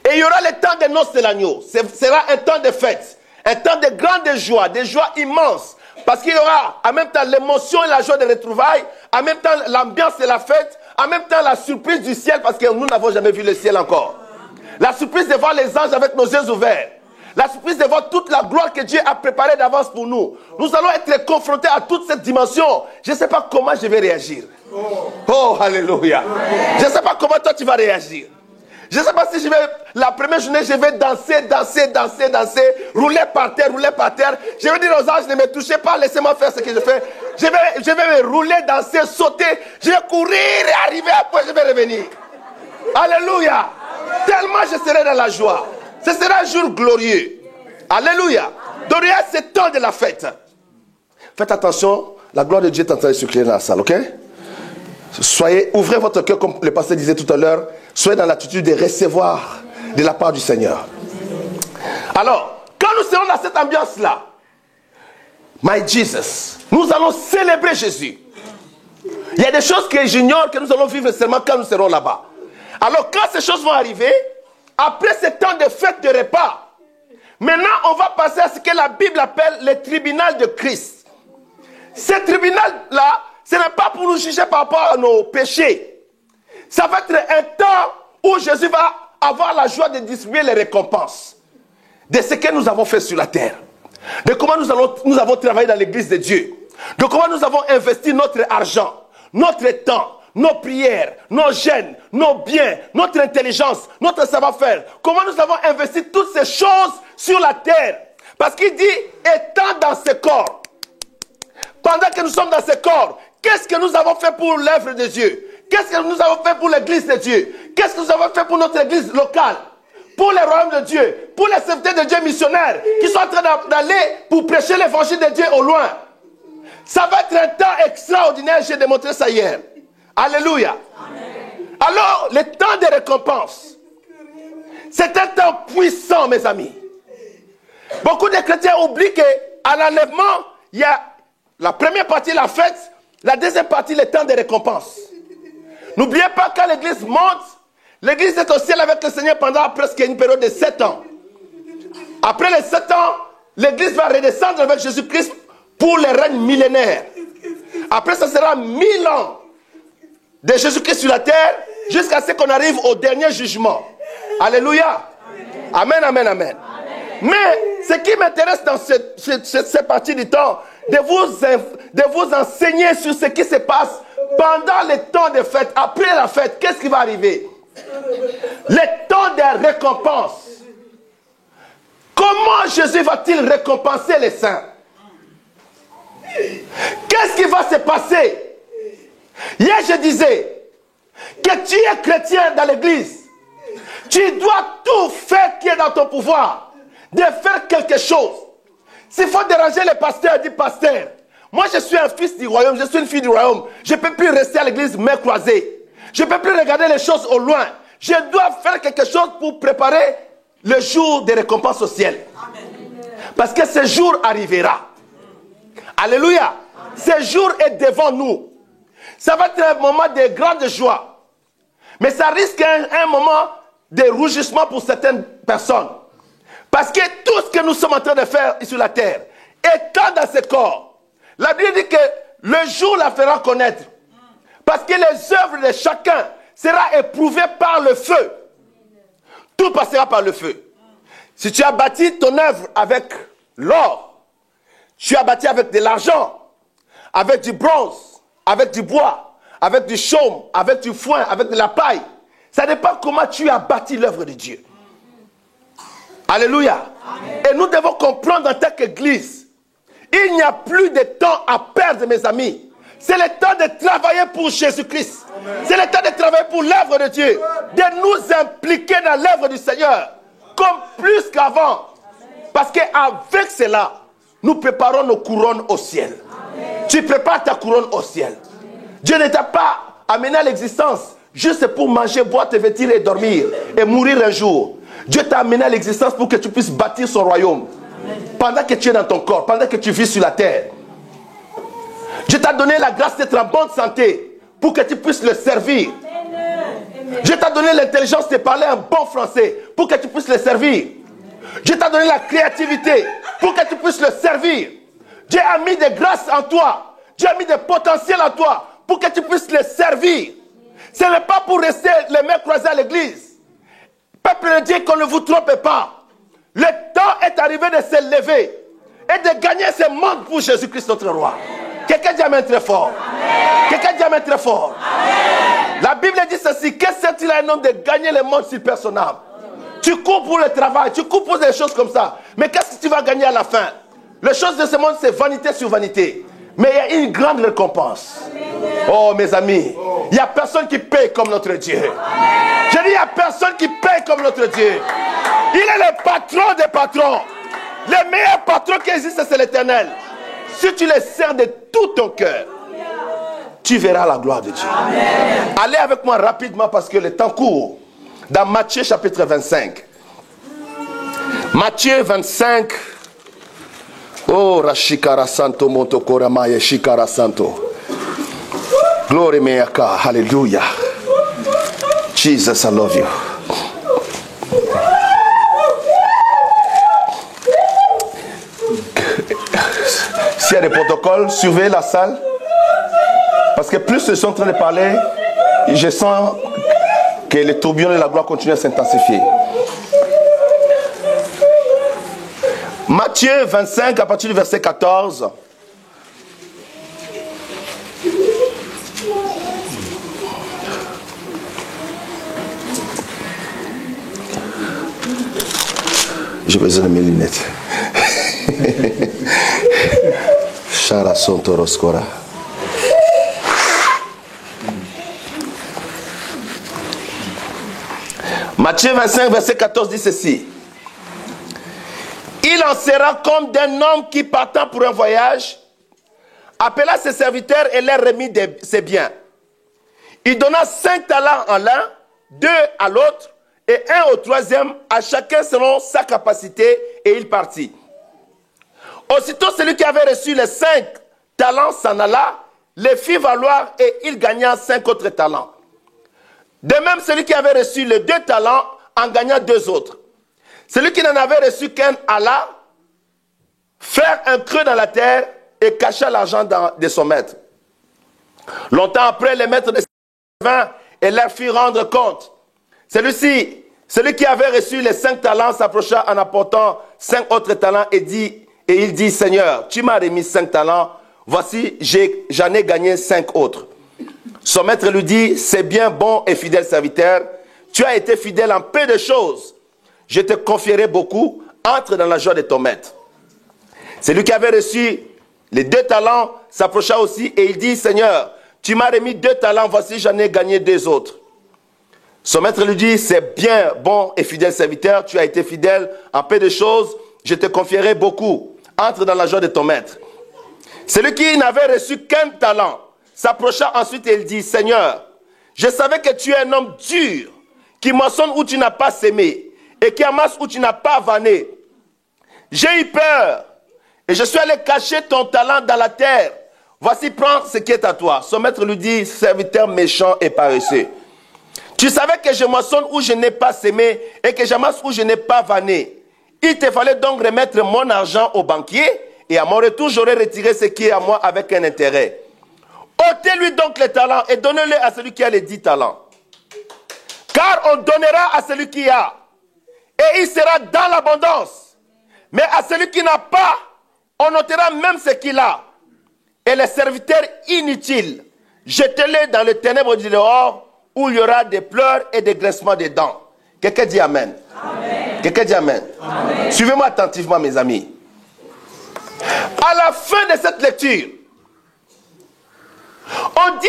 Et il y aura le temps des noces de l'agneau. Ce sera un temps de fête, un temps de grande joie, des joies immenses. Parce qu'il y aura en même temps l'émotion et la joie des retrouvailles, en même temps l'ambiance de la fête, en même temps la surprise du ciel, parce que nous n'avons jamais vu le ciel encore. La surprise de voir les anges avec nos yeux ouverts. La surprise de voir toute la gloire que Dieu a préparée d'avance pour nous. Nous allons être confrontés à toute cette dimension. Je ne sais pas comment je vais réagir. Oh, alléluia. Je ne sais pas comment toi tu vas réagir. Je ne sais pas si la première journée, je vais danser, rouler par terre. Je vais dire aux anges, ne me touchez pas, laissez-moi faire ce que je fais. Je vais me rouler, danser, sauter. Je vais courir et arriver, après je vais revenir. Alléluia. Tellement je serai dans la joie. Ce sera un jour glorieux. Alléluia. Derrière ce temps de la fête. Faites attention, la gloire de Dieu est en train de se créer dans la salle, ok? Ouvrez votre cœur, comme le pasteur disait tout à l'heure. Soyez dans l'attitude de recevoir de la part du Seigneur. Alors, quand nous serons dans cette ambiance-là, My Jesus, nous allons célébrer Jésus. Il y a des choses que j'ignore, que nous allons vivre seulement quand nous serons là-bas. Alors, quand ces choses vont arriver, après ce temps de fête de repas, maintenant, on va passer à ce que la Bible appelle le tribunal de Christ. Ce tribunal-là, ce n'est pas pour nous juger par rapport à nos péchés. Ça va être un temps où Jésus va avoir la joie de distribuer les récompenses de ce que nous avons fait sur la terre. De comment nous avons travaillé dans l'église de Dieu. De comment nous avons investi notre argent, notre temps, nos prières, nos gènes, nos biens, notre intelligence, notre savoir-faire. Comment nous avons investi toutes ces choses sur la terre. Parce qu'il dit, étant dans ce corps, pendant que nous sommes dans ce corps, qu'est-ce que nous avons fait pour l'œuvre de Dieu? Qu'est-ce que nous avons fait pour l'église de Dieu? Qu'est-ce que nous avons fait pour notre église locale? Pour les royaumes de Dieu? Pour les serviteurs de Dieu missionnaires qui sont en train d'aller pour prêcher l'évangile de Dieu au loin? Ça va être un temps extraordinaire, j'ai démontré ça hier. Alléluia. Amen. Alors, le temps de récompense, c'est un temps puissant, mes amis. Beaucoup de chrétiens oublient qu'à l'enlèvement, il y a la première partie, la fête, la deuxième partie, le temps de récompense. N'oubliez pas, quand l'église monte, l'église est au ciel avec le Seigneur pendant presque une période de 7 ans. Après les 7 ans, l'église va redescendre avec Jésus-Christ pour le règne millénaire. Après, ça sera 1000 ans de Jésus-Christ sur la terre jusqu'à ce qu'on arrive au dernier jugement. Alléluia. Amen, amen, amen. Mais ce qui m'intéresse dans cette partie du temps, de vous enseigner sur ce qui se passe pendant le temps de fête, après la fête, qu'est-ce qui va arriver? Le temps de récompense. Comment Jésus va-t-il récompenser les saints? Qu'est-ce qui va se passer? Hier, je disais que tu es chrétien dans l'église. Tu dois tout faire qui est dans ton pouvoir de faire quelque chose. S'il faut déranger le pasteur, dis pasteur. Moi, je suis un fils du royaume, je suis une fille du royaume. Je ne peux plus rester à l'église main croisée. Je ne peux plus regarder les choses au loin. Je dois faire quelque chose pour préparer le jour des récompenses au ciel. Parce que ce jour arrivera. Alléluia. Ce jour est devant nous. Ça va être un moment de grande joie. Mais ça risque un moment de rougissement pour certaines personnes. Parce que tout ce que nous sommes en train de faire sur la terre, étant dans ce corps, la Bible dit que le jour la fera connaître. Parce que les œuvres de chacun seront éprouvées par le feu. Tout passera par le feu. Si tu as bâti ton œuvre avec l'or, tu as bâti avec de l'argent, avec du bronze, avec du bois, avec du chaume, avec du foin, avec de la paille. Ça dépend comment tu as bâti l'œuvre de Dieu. Alléluia. Amen. Et nous devons comprendre en tant qu'église, il n'y a plus de temps à perdre, mes amis. C'est le temps de travailler pour Jésus-Christ. C'est le temps de travailler pour l'œuvre de Dieu. De nous impliquer dans l'œuvre du Seigneur. Comme plus qu'avant. Parce qu'avec cela, nous préparons nos couronnes au ciel. Amen. Tu prépares ta couronne au ciel. Amen. Dieu ne t'a pas amené à l'existence juste pour manger, boire, te vêtir et dormir et mourir un jour. Dieu t'a amené à l'existence pour que tu puisses bâtir son royaume. Amen. Pendant que tu es dans ton corps, pendant que tu vis sur la terre. Dieu t'a donné la grâce d'être en bonne santé pour que tu puisses le servir. Amen. Dieu t'a donné l'intelligence de parler un bon français pour que tu puisses le servir. Dieu t'a donné la créativité pour que tu puisses le servir. Dieu a mis des grâces en toi. Dieu a mis des potentiels en toi pour que tu puisses le servir. Ce n'est pas pour rester les mains croisées à l'église. Peuple de Dieu, qu'on ne vous trompe pas. Le temps est arrivé de se lever et de gagner ce monde pour Jésus-Christ notre roi. Quelqu'un dit amen très fort. Quelqu'un dit amen très fort. Amen. La Bible dit ceci. Que sert-il à un homme de gagner le monde s'il perd son âme? Tu cours pour le travail, tu cours pour des choses comme ça. Mais qu'est-ce que tu vas gagner à la fin? Les choses de ce monde, c'est vanité sur vanité. Mais il y a une grande récompense. Oh mes amis, il n'y a personne qui paye comme notre Dieu. Je dis, il n'y a personne qui paye comme notre Dieu. Il est le patron des patrons. Le meilleur patron qui existe, c'est l'Éternel. Si tu les sers de tout ton cœur, tu verras la gloire de Dieu. Amen. Allez avec moi rapidement parce que le temps court. Dans Matthieu chapitre 25. Matthieu 25. Oh, Rashikara Santo Montokora Maya Shikara Santo. Glory Meyaka. Hallelujah. Jesus, I love you. S'il y a des protocoles, surveillez la salle. Parce que plus ils sont en train de parler, je sens que les tourbillons de la gloire continuent à s'intensifier. Matthieu 25, à partir du verset 14. J'ai besoin de mes lunettes. Shara Sontoroskora. Matthieu 25, verset 14 dit ceci. Il en sera comme d'un homme qui partant pour un voyage, appela ses serviteurs et leur remit ses biens. Il donna 5 talents en l'un, 2 à l'autre, et 1 au troisième, à chacun selon sa capacité, et il partit. Aussitôt celui qui avait reçu les 5 talents s'en alla, les fit valoir, et il gagna 5 autres talents. De même, celui qui avait reçu les 2 talents en gagna 2 autres. Celui qui n'en avait reçu qu'un alla faire un creux dans la terre et cacha l'argent de son maître. Longtemps après, les maîtres de vint et leur fit rendre compte. Celui qui avait reçu les 5 talents s'approcha en apportant 5 autres talents et il dit, Seigneur, tu m'as remis 5 talents, voici, j'en ai gagné 5 autres. Son maître lui dit, c'est bien, bon et fidèle serviteur, tu as été fidèle en peu de choses. Je te confierai beaucoup, entre dans la joie de ton maître. Celui qui avait reçu les 2 talents s'approcha aussi et il dit, Seigneur, tu m'as remis 2 talents, voici j'en ai gagné 2 autres. Son maître lui dit, c'est bien, bon et fidèle serviteur, tu as été fidèle en peu de choses, je te confierai beaucoup, entre dans la joie de ton maître. Celui qui n'avait reçu qu'un talent s'approcha ensuite et il dit, Seigneur, je savais que tu es un homme dur, qui moissonne où tu n'as pas sémé, et qui amasse où tu n'as pas vanné. J'ai eu peur, et je suis allé cacher ton talent dans la terre. Voici, prends ce qui est à toi. Son maître lui dit, serviteur méchant et paresseux. Tu savais que je moissonne où je n'ai pas sémé, et que j'amasse où je n'ai pas vanné. Il te fallait donc remettre mon argent au banquier, et à mon retour, j'aurais retiré ce qui est à moi avec un intérêt. Ôtez-lui donc les talents et donnez-les à celui qui a les 10 talents. Car on donnera à celui qui a, et il sera dans l'abondance. Mais à celui qui n'a pas, on ôtera même ce qu'il a. Et les serviteurs inutiles, jetez-les dans les ténèbres du dehors, où il y aura des pleurs et des grincements des dents. Quelqu'un dit Amen. Amen. Quelqu'un dit Amen. Amen. Suivez-moi attentivement, mes amis. À la fin de cette lecture, on dit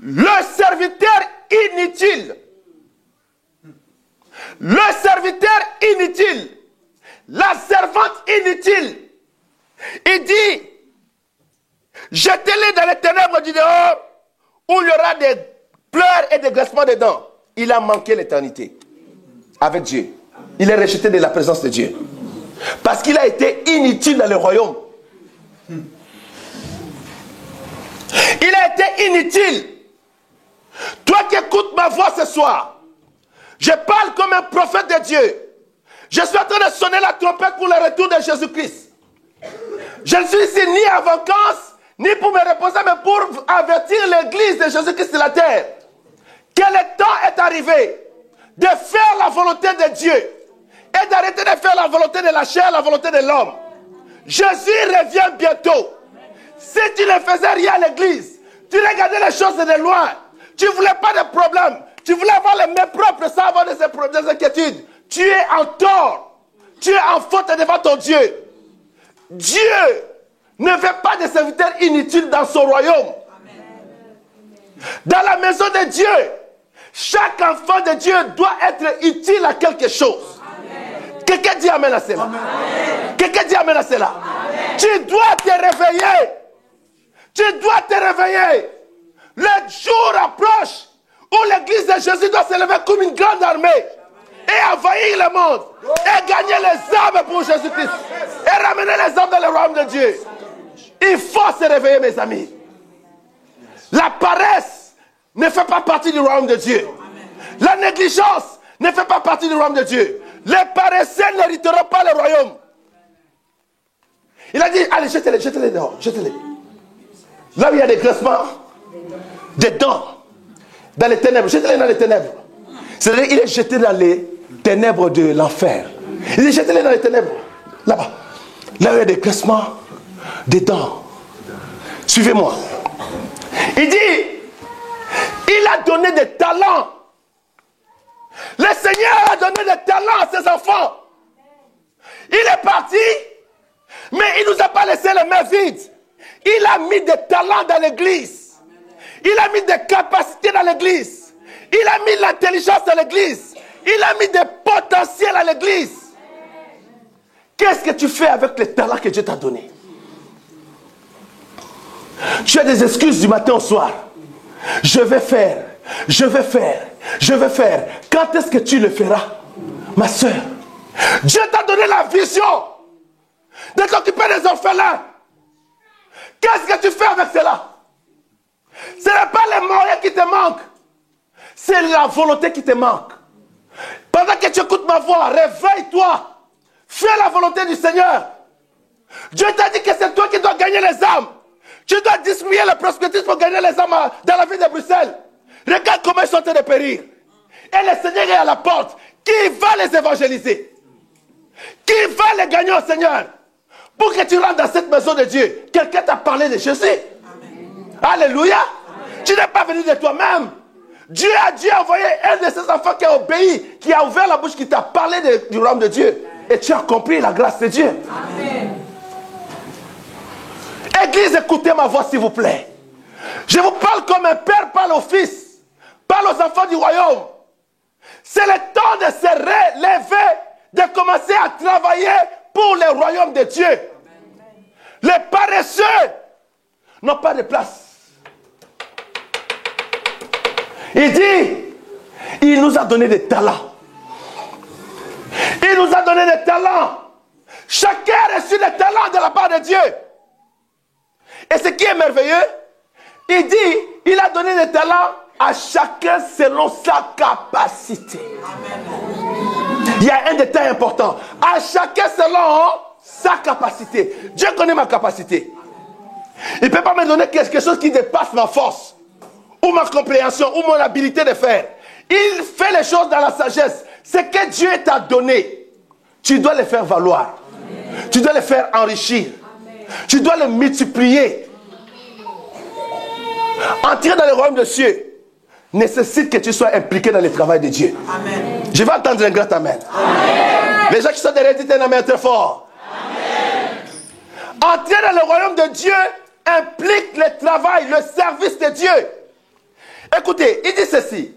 le serviteur inutile. Le serviteur inutile. La servante inutile. Il dit, jetez-les dans les ténèbres du dehors, où il y aura des pleurs et des grincements des dents. Il a manqué l'éternité avec Dieu. Il est rejeté de la présence de Dieu. Parce qu'il a été inutile dans le royaume. Il a été inutile. Toi qui écoutes ma voix ce soir, je parle comme un prophète de Dieu. Je suis en train de sonner la trompette pour le retour de Jésus-Christ. Je ne suis ici ni en vacances, ni pour me reposer, mais pour avertir l'église de Jésus-Christ sur la terre que le temps est arrivé de faire la volonté de Dieu et d'arrêter de faire la volonté de la chair, la volonté de l'homme. Jésus revient bientôt. Si tu ne faisais rien à l'église, tu regardais les choses de loin, tu ne voulais pas de problème, tu voulais avoir les mains propres sans avoir des inquiétudes, tu es en tort, tu es en faute devant ton Dieu. Dieu ne veut pas de serviteurs inutiles dans son royaume. Dans la maison de Dieu, chaque enfant de Dieu doit être utile à quelque chose. Quelqu'un dit Amen à cela. Quelqu'un dit amen à cela. Amen. Tu dois te réveiller. Tu dois te réveiller. Le jour approche où l'église de Jésus doit se lever comme une grande armée et envahir le monde et gagner les âmes pour Jésus-Christ et ramener les âmes dans le royaume de Dieu. Il faut se réveiller, mes amis. La paresse ne fait pas partie du royaume de Dieu. La négligence ne fait pas partie du royaume de Dieu. Les paresseux n'hériteront pas le royaume. Il a dit, allez, jetez-les dehors, jetez-les. Là où il y a des graissements, des dents, dans les ténèbres, jetez-les dans les ténèbres. C'est-à-dire, il est jeté dans les ténèbres de l'enfer. Il dit, jetez-les dans les ténèbres, là-bas. Là où il y a des graissements, des dents. Suivez-moi. Il dit, il a donné des talents. Le Seigneur a donné des talents à ses enfants. Il est parti, mais il ne nous a pas laissé les mains vides. Il a mis des talents dans l'église. Il a mis des capacités dans l'église. Il a mis l'intelligence dans l'église. Il a mis des potentiels à l'église. Qu'est-ce que tu fais avec les talents que Dieu t'a donnés? Tu as des excuses du matin au soir. Je vais faire. Quand est-ce que tu le feras, ma soeur? Dieu t'a donné la vision de t'occuper des orphelins. Qu'est-ce que tu fais avec cela? Ce n'est pas les moyens qui te manquent. C'est la volonté qui te manque. Pendant que tu écoutes ma voix, réveille-toi. Fais la volonté du Seigneur. Dieu t'a dit que c'est toi qui dois gagner les âmes. Tu dois distribuer le prospectus pour gagner les âmes dans la ville de Bruxelles. Regarde comment ils sont en train de périr. Et le Seigneur est à la porte. Qui va les évangéliser? Qui va les gagner au Seigneur? Pour que tu rentres dans cette maison de Dieu, quelqu'un t'a parlé de Jésus. Amen. Alléluia. Amen. Tu n'es pas venu de toi-même. Dieu a envoyé un de ses enfants qui a obéi, qui a ouvert la bouche, qui t'a parlé du royaume de Dieu. Et tu as compris la grâce de Dieu. Amen. Église, écoutez ma voix s'il vous plaît. Je vous parle comme un père parle au fils, parle aux enfants du royaume. C'est le temps de se relever, de commencer à travailler pour le royaume de Dieu. Amen. Les paresseux n'ont pas de place. Il dit, il nous a donné des talents. Il nous a donné des talents. Chacun a reçu des talents de la part de Dieu. Et ce qui est merveilleux, il dit, il a donné des talents à chacun selon sa capacité. Amen. Il y a un détail important. À chacun selon sa capacité. Dieu connaît ma capacité. Il ne peut pas me donner quelque chose qui dépasse ma force, ou ma compréhension, ou mon habilité de faire. Il fait les choses dans la sagesse. Ce que Dieu t'a donné, tu dois le faire valoir. Amen. Tu dois le faire enrichir. Amen. Tu dois le multiplier. Entrer dans le royaume de Dieu nécessite que tu sois impliqué dans le travail de Dieu. Amen. Je vais entendre un grand amen. Amen. Les gens qui sont derrière, dites un amen très fort. Amen. Entrer dans le royaume de Dieu implique le travail, le service de Dieu. Écoutez, il dit ceci.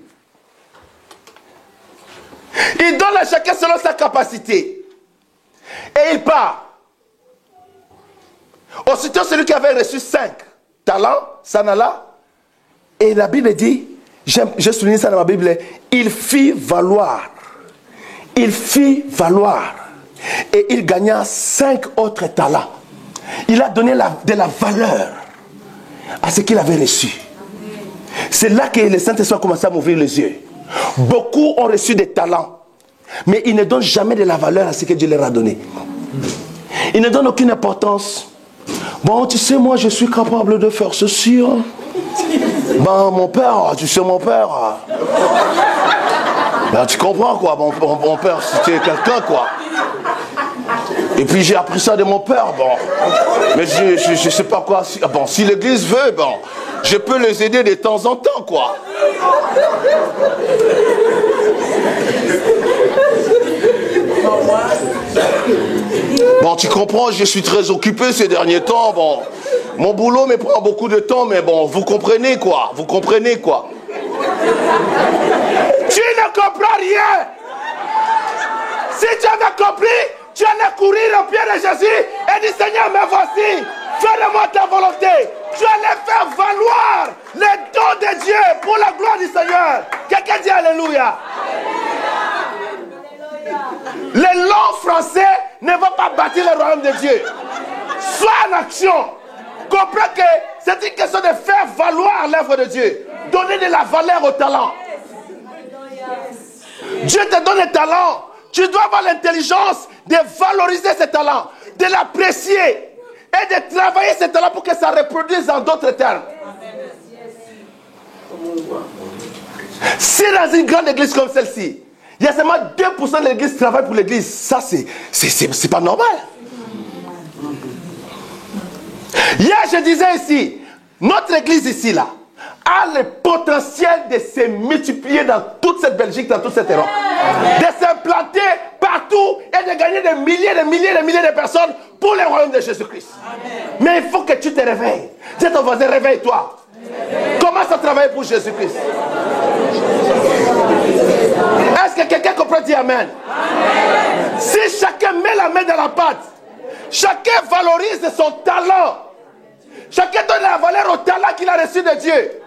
Il donne à chacun selon sa capacité. Et il part. Aussitôt celui qui avait reçu 5 talents, Sanala, et la Bible dit, j'ai souligné ça dans ma Bible, il fit valoir. Il fit valoir. Et il gagna 5 autres talents. Il a donné de la valeur à ce qu'il avait reçu. C'est là que le Saint-Esprit a commencé à m'ouvrir les yeux. Beaucoup ont reçu des talents, mais ils ne donnent jamais de la valeur à ce que Dieu leur a donné. Ils ne donnent aucune importance. Bon, tu sais, moi, je suis capable de faire ceci. Hein. Ben, mon père, tu sais, mon père. Ben, tu comprends, quoi. Mon père, c'était quelqu'un, quoi. Et puis, j'ai appris ça de mon père, bon. Mais je sais pas quoi. Bon, si l'église veut, bon, je peux les aider de temps en temps, quoi. Bon, tu comprends, je suis très occupé ces derniers temps, bon. Mon boulot me prend beaucoup de temps, mais bon, vous comprenez, quoi. Vous comprenez, quoi. Tu ne comprends rien. Si tu avais compris, Tu allais courir au pied de Jésus et dire Seigneur, me voici, fais de moi ta volonté. Tu allais faire valoir les dons de Dieu pour la gloire du Seigneur. Quelqu'un dit Alléluia. Les langues français ne vont pas bâtir le royaume de Dieu. Sois en action. Comprends que c'est une question de faire valoir l'œuvre de Dieu. Donner de la valeur au talent. Dieu te donne des talents. Tu dois avoir l'intelligence de valoriser ces talents, de l'apprécier et de travailler ces talents pour que ça reproduise en d'autres termes. Si dans une grande église comme celle-ci, il y a seulement 2% de l'église qui travaille pour l'église, ça c'est pas normal. Hier je disais ici, notre église ici là, a le potentiel de se multiplier dans toute cette Belgique, dans toute cette Europe. De s'implanter partout et de gagner des milliers de personnes pour le royaume de Jésus-Christ. Mais il faut que tu te réveilles. Dis à ton voisin, réveille-toi. Commence à travailler pour Jésus-Christ. Est-ce que quelqu'un comprend? Dit Amen. Si chacun met la main dans la pâte, chacun valorise son talent, chacun donne la valeur au talent qu'il a reçu de Dieu,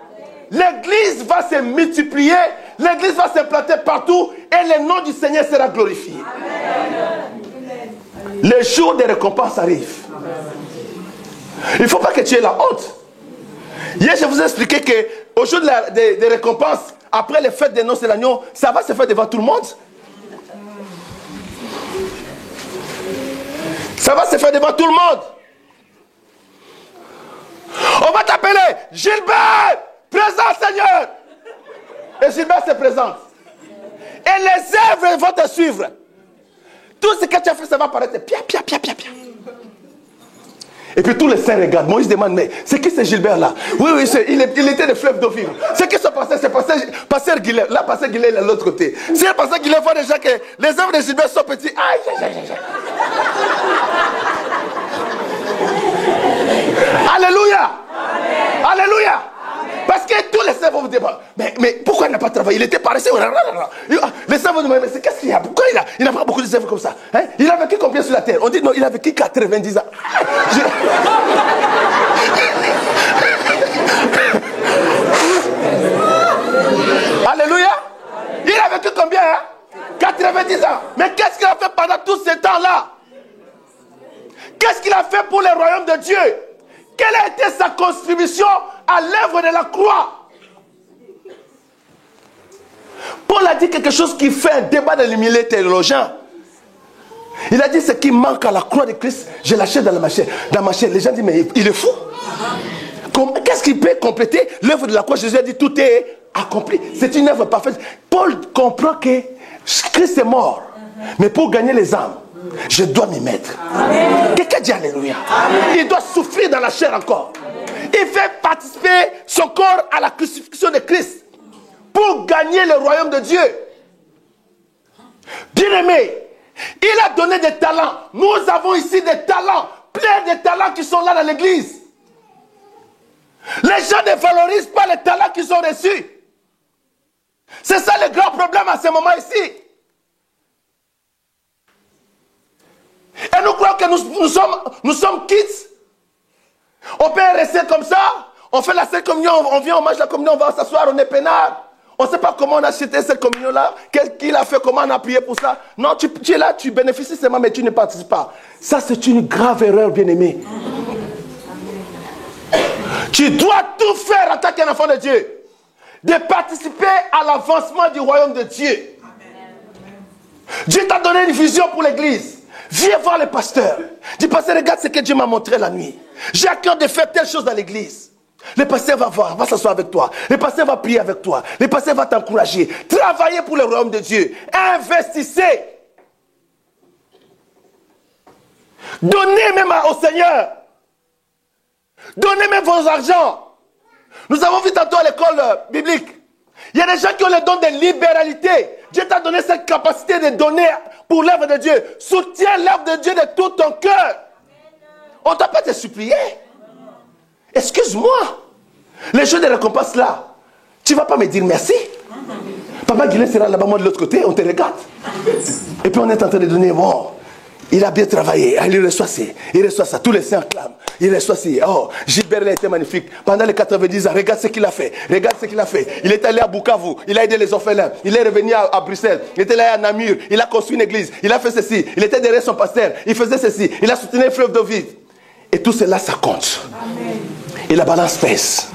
l'église va se multiplier, l'église va s'implanter partout et le nom du Seigneur sera glorifié. Le jour des récompenses arrive. Il ne faut pas que tu aies la honte. Hier, je vous ai expliqué qu'au jour des récompenses, après les fêtes des noces de l'agneau, ça va se faire devant tout le monde. Ça va se faire devant tout le monde. On va t'appeler Gilbert, présent Seigneur. Et Gilbert se présente. Et les œuvres vont te suivre. Tout ce que tu as fait, ça va paraître pia. Et puis tous les saints regardent. Moïse demande, mais c'est qui ce Gilbert là? Oui, il était le fleuve d'eau vive. Ce qui se passait, c'est pasteur Guillet. Là, pasteur Guillet est de l'autre côté. Si le pasteur Guillet voit déjà que les œuvres de Gilbert sont petits, aïe. Alléluia. Amen. Alléluia. Amen. Parce que tous les saints vont vous dire, mais pourquoi il n'a pas travaillé? Il était paresseux. Les saints vont nous dire, mais qu'est-ce qu'il y a? Pourquoi il n'a pas beaucoup de œuvres comme ça? Hein? Il a vécu combien sur la terre? On dit non, il a vécu 90 ans. Alléluia. Il a vécu combien? 90 ans. Mais qu'est-ce qu'il a fait pendant tout ce temps-là? Qu'est-ce qu'il a fait pour le royaume de Dieu? Quelle a été sa contribution à l'œuvre de la croix? Paul a dit quelque chose qui fait un débat de l'humilité théologien. Il a dit ce qui manque à la croix de Christ, je l'achète dans ma chair. Les gens disent, mais il est fou. Qu'est-ce qui peut compléter l'œuvre de la croix? Jésus a dit, tout est accompli. C'est une œuvre parfaite. Paul comprend que Christ est mort. Mais pour gagner les âmes, je dois m'y mettre. Quelqu'un dit Alléluia. Amen. Il doit souffrir dans la chair encore. Amen. Il fait participer son corps à la crucifixion de Christ pour gagner le royaume de Dieu. Bien-aimé, il a donné des talents. Nous avons ici des talents, plein de talents qui sont là dans l'église. Les gens ne valorisent pas les talents qu'ils ont reçus. C'est ça le grand problème à ce moment ici. Et nous croyons que nous sommes quittes. On peut rester comme ça. On fait la Sainte Communion, on vient, on mange la communion, on va s'asseoir, on est peinard. On ne sait pas comment on a acheté cette communion-là, qui l'a fait, comment on a prié pour ça. Non, tu es là, tu bénéficies seulement, mais tu ne participes pas. Ça, c'est une grave erreur, bien-aimé. Tu dois tout faire en tant qu'enfant de Dieu. De participer à l'avancement du royaume de Dieu. Dieu t'a donné une vision pour l'église. Viens voir le pasteur. Dis, pasteur, regarde ce que Dieu m'a montré la nuit. J'ai à cœur de faire telle chose dans l'église. Le pasteur va voir, va s'asseoir avec toi. Le pasteur va prier avec toi. Le pasteur va t'encourager. Travaillez pour le royaume de Dieu. Investissez. Donnez même au Seigneur. Donnez même vos argents. Nous avons vu tantôt à l'école biblique. Il y a des gens qui ont le don de libéralité. Dieu t'a donné cette capacité de donner pour l'œuvre de Dieu. Soutiens l'œuvre de Dieu de tout ton cœur. On ne t'a pas te supplier. Excuse-moi. Les jeux de récompense là, tu ne vas pas me dire merci. Papa Guilin sera là-bas, moi de l'autre côté, on te regarde. Et puis on est en train de donner, bon, Il a bien travaillé. Il reçoit ça. Tous les saints clament. Il reçoit ça. Oh, Gilbert a été magnifique. Pendant les 90 ans, regarde ce qu'il a fait. Il est allé à Bukavu. Il a aidé les orphelins. Il est revenu à Bruxelles. Il était là à Namur. Il a construit une église. Il a fait ceci. Il était derrière son pasteur. Il faisait ceci. Il a soutenu un fleuve d'eau vive. Et tout cela, ça compte. Amen. Et la balance pèse.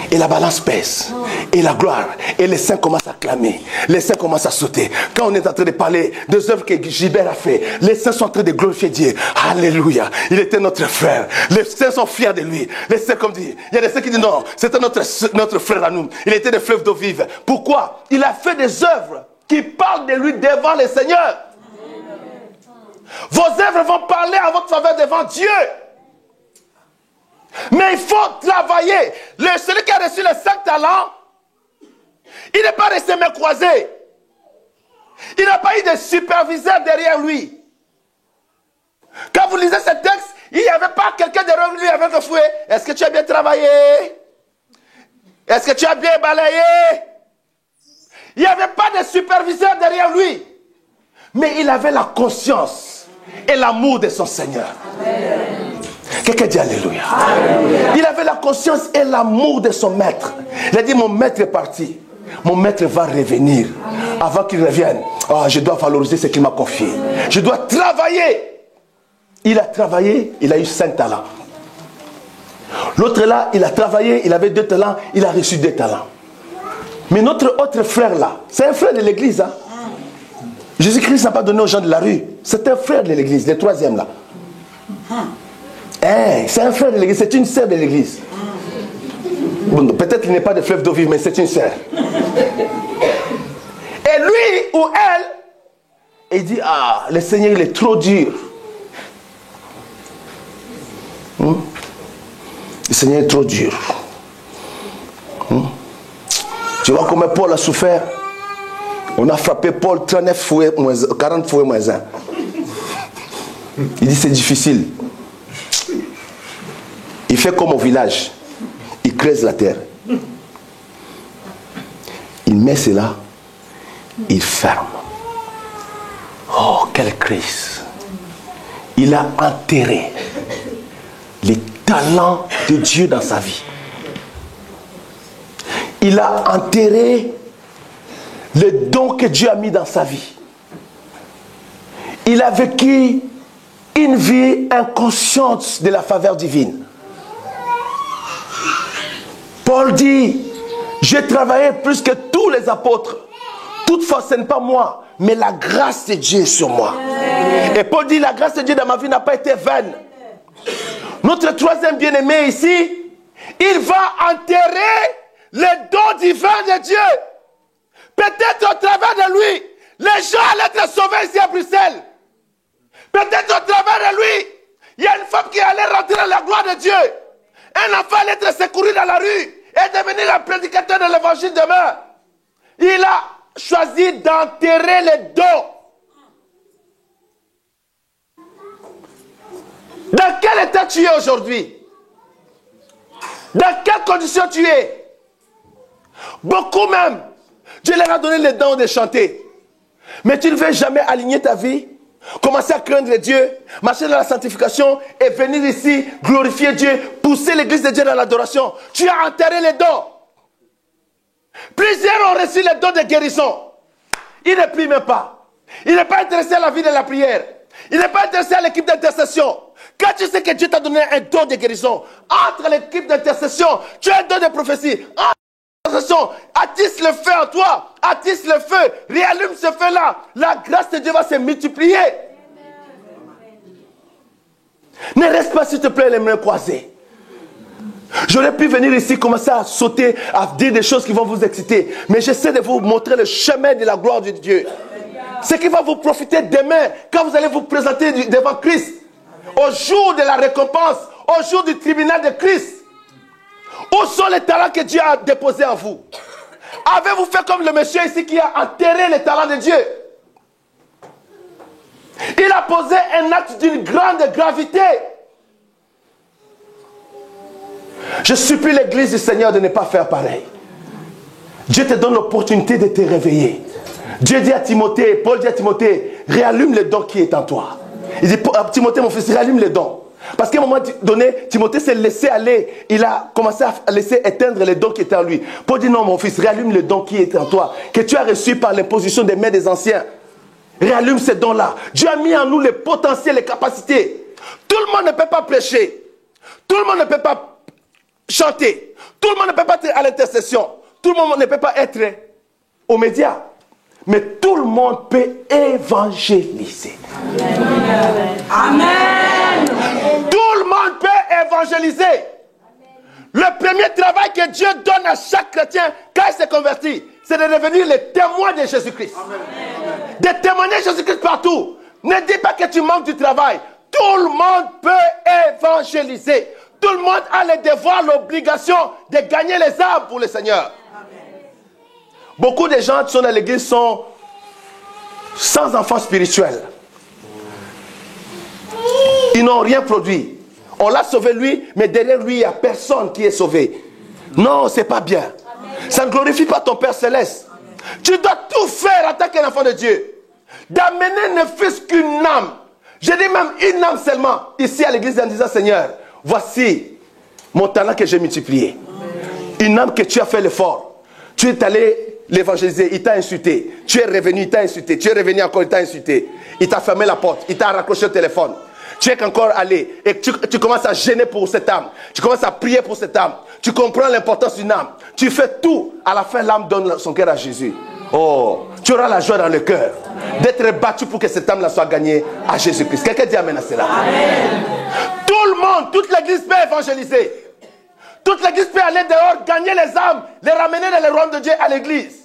Et la balance pèse. Et la gloire. Et les saints commencent à clamer. Les saints commencent à sauter. Quand on est en train de parler des œuvres que Gilbert a fait, les saints sont en train de glorifier Dieu. Alléluia. Il était notre frère. Les saints sont fiers de lui. Les saints, comme dit, il y a des saints qui disent non, c'était notre frère à nous. Il était des fleuves d'eau vive. Pourquoi? Il a fait des œuvres qui parlent de lui devant les seigneurs. Vos œuvres vont parler à votre faveur devant Dieu. Mais il faut travailler. Celui qui a reçu les 5 talents, il n'est pas resté main croisée. Il n'a pas eu de superviseur derrière lui. Quand vous lisez ce texte, il n'y avait pas quelqu'un derrière lui avec le fouet. Est-ce que tu as bien travaillé? Est-ce que tu as bien balayé? Il n'y avait pas de superviseur derrière lui. Mais il avait la conscience et l'amour de son Seigneur. Amen. Quelqu'un dit alléluia. Alléluia. Il avait la conscience et l'amour de son maître. Il a dit, mon maître est parti. Mon maître va revenir. Amen. Avant qu'il revienne, je dois valoriser ce qu'il m'a confié. Amen. Je dois travailler. Il a travaillé, il a eu 5 talents. L'autre là, il a travaillé, il avait 2 talents, il a reçu 2 talents. Mais notre autre frère là, c'est un frère de l'église. Hein? Jésus-Christ n'a pas donné aux gens de la rue. C'est un frère de l'église, le 3e là. C'est un frère de l'église, c'est une sœur de l'église. Bon, peut-être qu'il n'est pas de fleuve d'eau vive, mais c'est une sœur. Et lui ou elle, il dit, le Seigneur il est trop dur. Le Seigneur est trop dur. Tu vois comment Paul a souffert? On a frappé Paul 39 fouets, 40 fouets moins 1. Il dit c'est difficile. Il fait comme au village. Il creuse la terre. Il met cela. Il ferme. Oh, quelle crise. Il a enterré les talents de Dieu dans sa vie. Il a enterré les dons que Dieu a mis dans sa vie. Il a vécu une vie inconsciente de la faveur divine. Paul dit, j'ai travaillé plus que tous les apôtres. Toutefois, ce n'est pas moi, mais la grâce de Dieu sur moi. Et Paul dit, la grâce de Dieu dans ma vie n'a pas été vaine. Notre 3e bien-aimé ici, il va enterrer les dons divins de Dieu. Peut-être au travers de lui, les gens allaient être sauvés ici à Bruxelles. Peut-être au travers de lui, il y a une femme qui allait rentrer dans la gloire de Dieu. Un enfant allait être secouru dans la rue et devenir un prédicateur de l'évangile demain. Il a choisi d'enterrer les dons. Dans quel état tu es aujourd'hui? Dans quelles conditions tu es? Beaucoup même, Dieu leur a donné les dons de chanter. Mais tu ne veux jamais aligner ta vie, commencer à craindre Dieu, marcher dans la sanctification et venir ici glorifier Dieu, pousser l'église de Dieu dans l'adoration. Tu as enterré les dons. Plusieurs ont reçu les dons de guérison. Il ne prie même pas. Il n'est pas intéressé à la vie de la prière. Il n'est pas intéressé à l'équipe d'intercession. Quand tu sais que Dieu t'a donné un don de guérison, entre l'équipe d'intercession, tu as un don de prophétie. Attisse le feu en toi, attisse le feu, réallume ce feu-là. La grâce de Dieu va se multiplier. Ne reste pas, s'il te plaît, les mains croisées. J'aurais pu venir ici, commencer à sauter, à dire des choses qui vont vous exciter. Mais j'essaie de vous montrer le chemin de la gloire de Dieu. Ce qui va vous profiter demain, quand vous allez vous présenter devant Christ. Au jour de la récompense, au jour du tribunal de Christ. Où sont les talents que Dieu a déposés en vous? Avez-vous fait comme le monsieur ici qui a enterré les talents de Dieu? Il a posé un acte d'une grande gravité. Je supplie l'église du Seigneur de ne pas faire pareil. Dieu te donne l'opportunité de te réveiller. Dieu dit à Timothée, Paul dit à Timothée, réallume le don qui est en toi. Il dit, Timothée, mon fils, rallume les dons. Parce qu'à un moment donné, Timothée s'est laissé aller. Il a commencé à laisser éteindre les dons qui étaient en lui. Paul dit, non, mon fils, rallume les dons qui étaient en toi, que tu as reçus par l'imposition des mains des anciens. Rallume ces dons-là. Dieu a mis en nous les potentiels, les capacités. Tout le monde ne peut pas prêcher. Tout le monde ne peut pas chanter. Tout le monde ne peut pas être à l'intercession. Tout le monde ne peut pas être aux médias. Mais tout le monde peut évangéliser. Amen. Tout le monde peut évangéliser. Le premier travail que Dieu donne à chaque chrétien quand il s'est converti, c'est de devenir les témoins de Jésus-Christ. De témoigner Jésus-Christ partout. Ne dis pas que tu manques du travail. Tout le monde peut évangéliser. Tout le monde a le devoir, l'obligation de gagner les âmes pour le Seigneur. Beaucoup de gens qui sont dans l'église sont sans enfants spirituels. Ils n'ont rien produit. On l'a sauvé lui, mais derrière lui, il n'y a personne qui est sauvé. Non, c'est pas bien. Ça ne glorifie pas ton Père Céleste. Tu dois tout faire en tant qu'un enfant de Dieu. D'amener ne fût-ce qu'une âme. Je dis même une âme seulement, ici à l'église en disant, Seigneur, voici mon talent que j'ai multiplié. Une âme que tu as fait l'effort. Tu es allé l'évangéliser, il t'a insulté. Tu es revenu, il t'a insulté. Tu es revenu encore, il t'a insulté. Il t'a fermé la porte, il t'a raccroché le téléphone. Tu es encore allé et tu commences à gêner pour cette âme. Tu commences à prier pour cette âme. Tu comprends l'importance d'une âme. Tu fais tout. À la fin, l'âme donne son cœur à Jésus. Oh, tu auras la joie dans le cœur d'être battu pour que cette âme-là soit gagnée à Jésus-Christ. Quelqu'un dit amen à cela. Amen. Tout le monde, toute l'église peut évangéliser. Toute l'église peut aller dehors, gagner les âmes, les ramener dans le royaume de Dieu à l'église.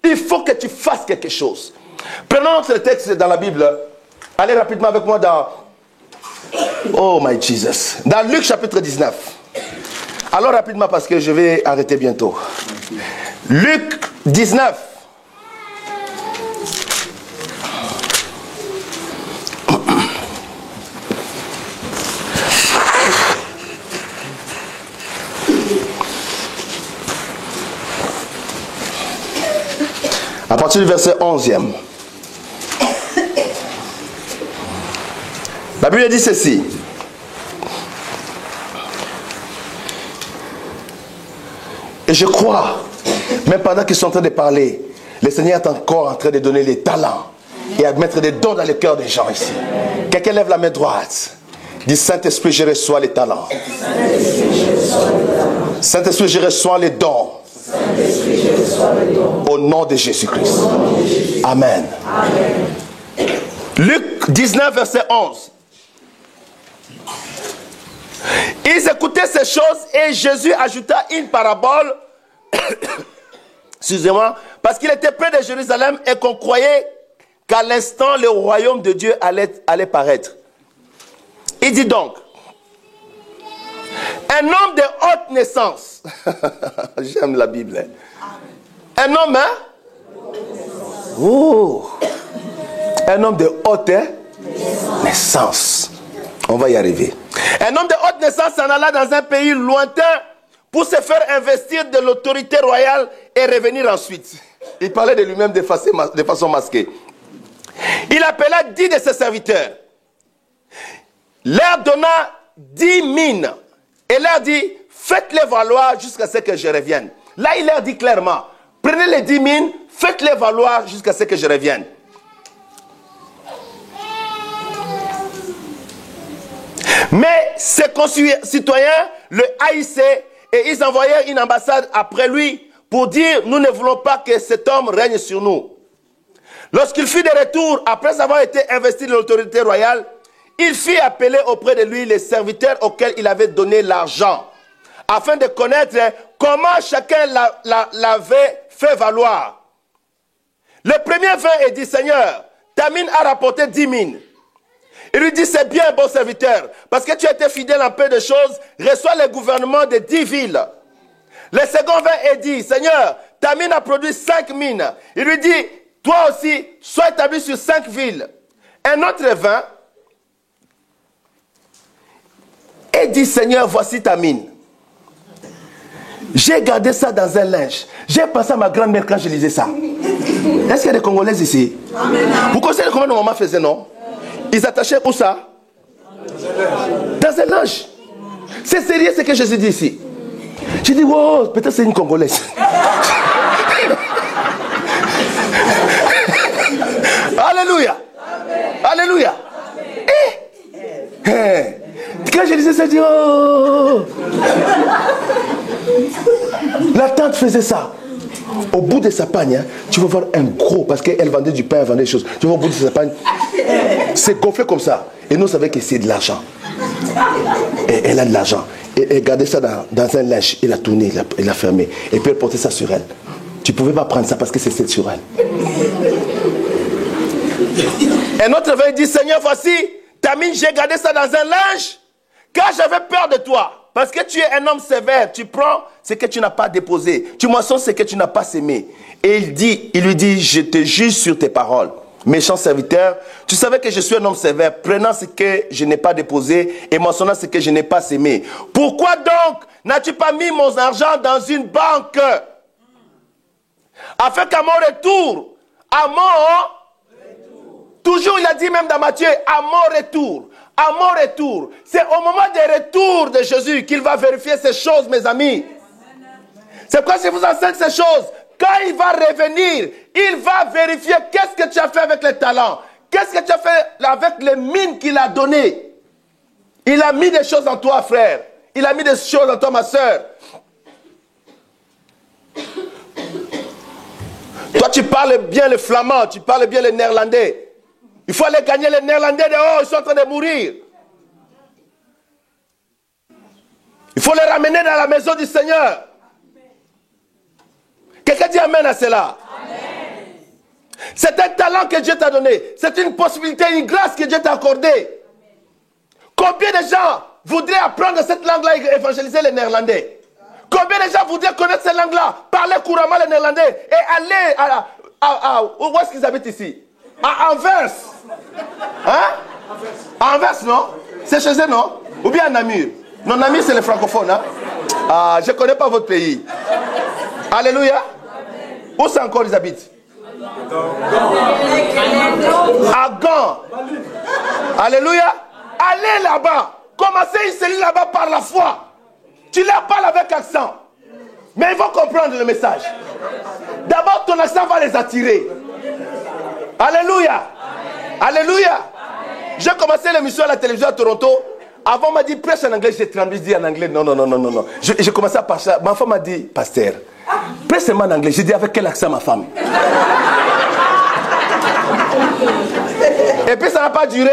Il faut que tu fasses quelque chose. Prenons notre texte dans la Bible. Allez rapidement avec moi dans... Oh my Jesus. Dans Luc chapitre 19. Alors rapidement parce que je vais arrêter bientôt. Luc 19. À partir du verset 11e. La Bible dit ceci. Et je crois, même pendant qu'ils sont en train de parler, le Seigneur est encore en train de donner les talents et à mettre des dons dans le cœur des gens ici. Quelqu'un lève la main droite. Dit, Saint-Esprit, je reçois les talents. Saint-Esprit, je reçois les dons. Au nom de Jésus-Christ. Amen. Luc 19, verset 11. Ils écoutaient ces choses et Jésus ajouta une parabole. Excusez-moi. Parce qu'il était près de Jérusalem et qu'on croyait qu'à l'instant le royaume de Dieu allait paraître. Il dit donc, un homme de haute naissance. J'aime la Bible. Un homme, hein? Oh. Un homme de haute naissance. On va y arriver. Un homme de haute naissance s'en alla dans un pays lointain pour se faire investir de l'autorité royale et revenir ensuite. Il parlait de lui-même de façon masquée. Il appela 10 de ses serviteurs. Leur donna 10 mines. Et leur dit, faites-les valoir jusqu'à ce que je revienne. Là, il leur dit clairement, prenez les 10 mines, faites-les valoir jusqu'à ce que je revienne. Mais ses concitoyens le haïssaient et ils envoyèrent une ambassade après lui pour dire, nous ne voulons pas que cet homme règne sur nous. Lorsqu'il fut de retour, après avoir été investi de l'autorité royale, il fit appeler auprès de lui les serviteurs auxquels il avait donné l'argent, afin de connaître comment chacun l'avait fait valoir. Le premier vint et dit, Seigneur, ta mine a rapporté 10 mines. Il lui dit, c'est bien, bon serviteur, parce que tu as été fidèle en peu de choses, reçois le gouvernement de 10 villes. Le second vint et dit, Seigneur, ta mine a produit 5 mines. Il lui dit, toi aussi, sois établi sur 5 villes. Un autre vint et dit, Seigneur, voici ta mine. J'ai gardé ça dans un linge. J'ai pensé à ma grand-mère quand je lisais ça. Est-ce qu'il y a des Congolais ici? Amen. Vous connaissez comment nos mamans faisaient, non? Ils attachaient où ça? Dans un linge. C'est sérieux ce que Jésus dit ici. J'ai dit, wow, peut-être c'est une Congolaise. Alléluia. Alléluia. Quand je disais ça, je dis, oh. La tante faisait ça. Au bout de sa pagne, hein, tu vas voir un gros, parce qu'elle vendait du pain, elle vendait des choses. Tu vas au bout de sa pagne, c'est gonflé comme ça. Et nous, on savait que c'est de l'argent. Et elle a de l'argent. Et elle gardait ça dans un linge. Elle a tourné, elle a fermé. Et puis elle portait ça sur elle. Tu ne pouvais pas prendre ça parce que c'est sur elle. Un autre avait dit, Seigneur, voici, ta mine, j'ai gardé ça dans un linge, car j'avais peur de toi. Parce que tu es un homme sévère, tu prends ce que tu n'as pas déposé, tu moissonnes ce que tu n'as pas sémé. Et il lui dit, je te juge sur tes paroles. Méchant serviteur, tu savais que je suis un homme sévère, prenant ce que je n'ai pas déposé et moissonnant ce que je n'ai pas sémé. Pourquoi donc n'as-tu pas mis mon argent dans une banque, afin qu'à mon retour, toujours il a dit même dans Matthieu, à mon retour, c'est au moment du retour de Jésus qu'il va vérifier ces choses, mes amis. C'est pourquoi je vous enseigne ces choses. Quand il va revenir, il va vérifier qu'est-ce que tu as fait avec les talents. Qu'est-ce que tu as fait avec les mines qu'il a données. Il a mis des choses en toi, frère. Il a mis des choses en toi, ma soeur. Toi, tu parles bien le flamand, tu parles bien le néerlandais. Il faut aller gagner les néerlandais dehors, ils sont en train de mourir. Il faut les ramener dans la maison du Seigneur. Quelqu'un dit amen à cela. Amen. C'est un talent que Dieu t'a donné. C'est une possibilité, une grâce que Dieu t'a accordée. Combien de gens voudraient apprendre cette langue-là et évangéliser les néerlandais? Combien de gens voudraient connaître cette langue-là, parler couramment le néerlandais et aller où est-ce qu'ils habitent ici? À Anvers. Hein? À Anvers, non? C'est chez eux, non? Ou bien à Namur? Non, Namur, c'est les francophones. Hein? Ah, je ne connais pas votre pays. Alléluia. Où c'est encore ils habitent? À Gand. Alléluia. Allez là-bas. Commencez une cellule là-bas par la foi. Tu leur parles avec accent. Mais ils vont comprendre le message. D'abord, ton accent va les attirer. Alléluia. Alléluia. J'ai commencé l'émission à la télévision à Toronto. Avant, on m'a dit, prêche en anglais. J'ai tremblé, je dis en anglais. Non. J'ai commencé à parler. Ma femme m'a dit, pasteur, prêche seulement en anglais. J'ai dit, avec quel accent, ma femme? Et puis, ça n'a pas duré.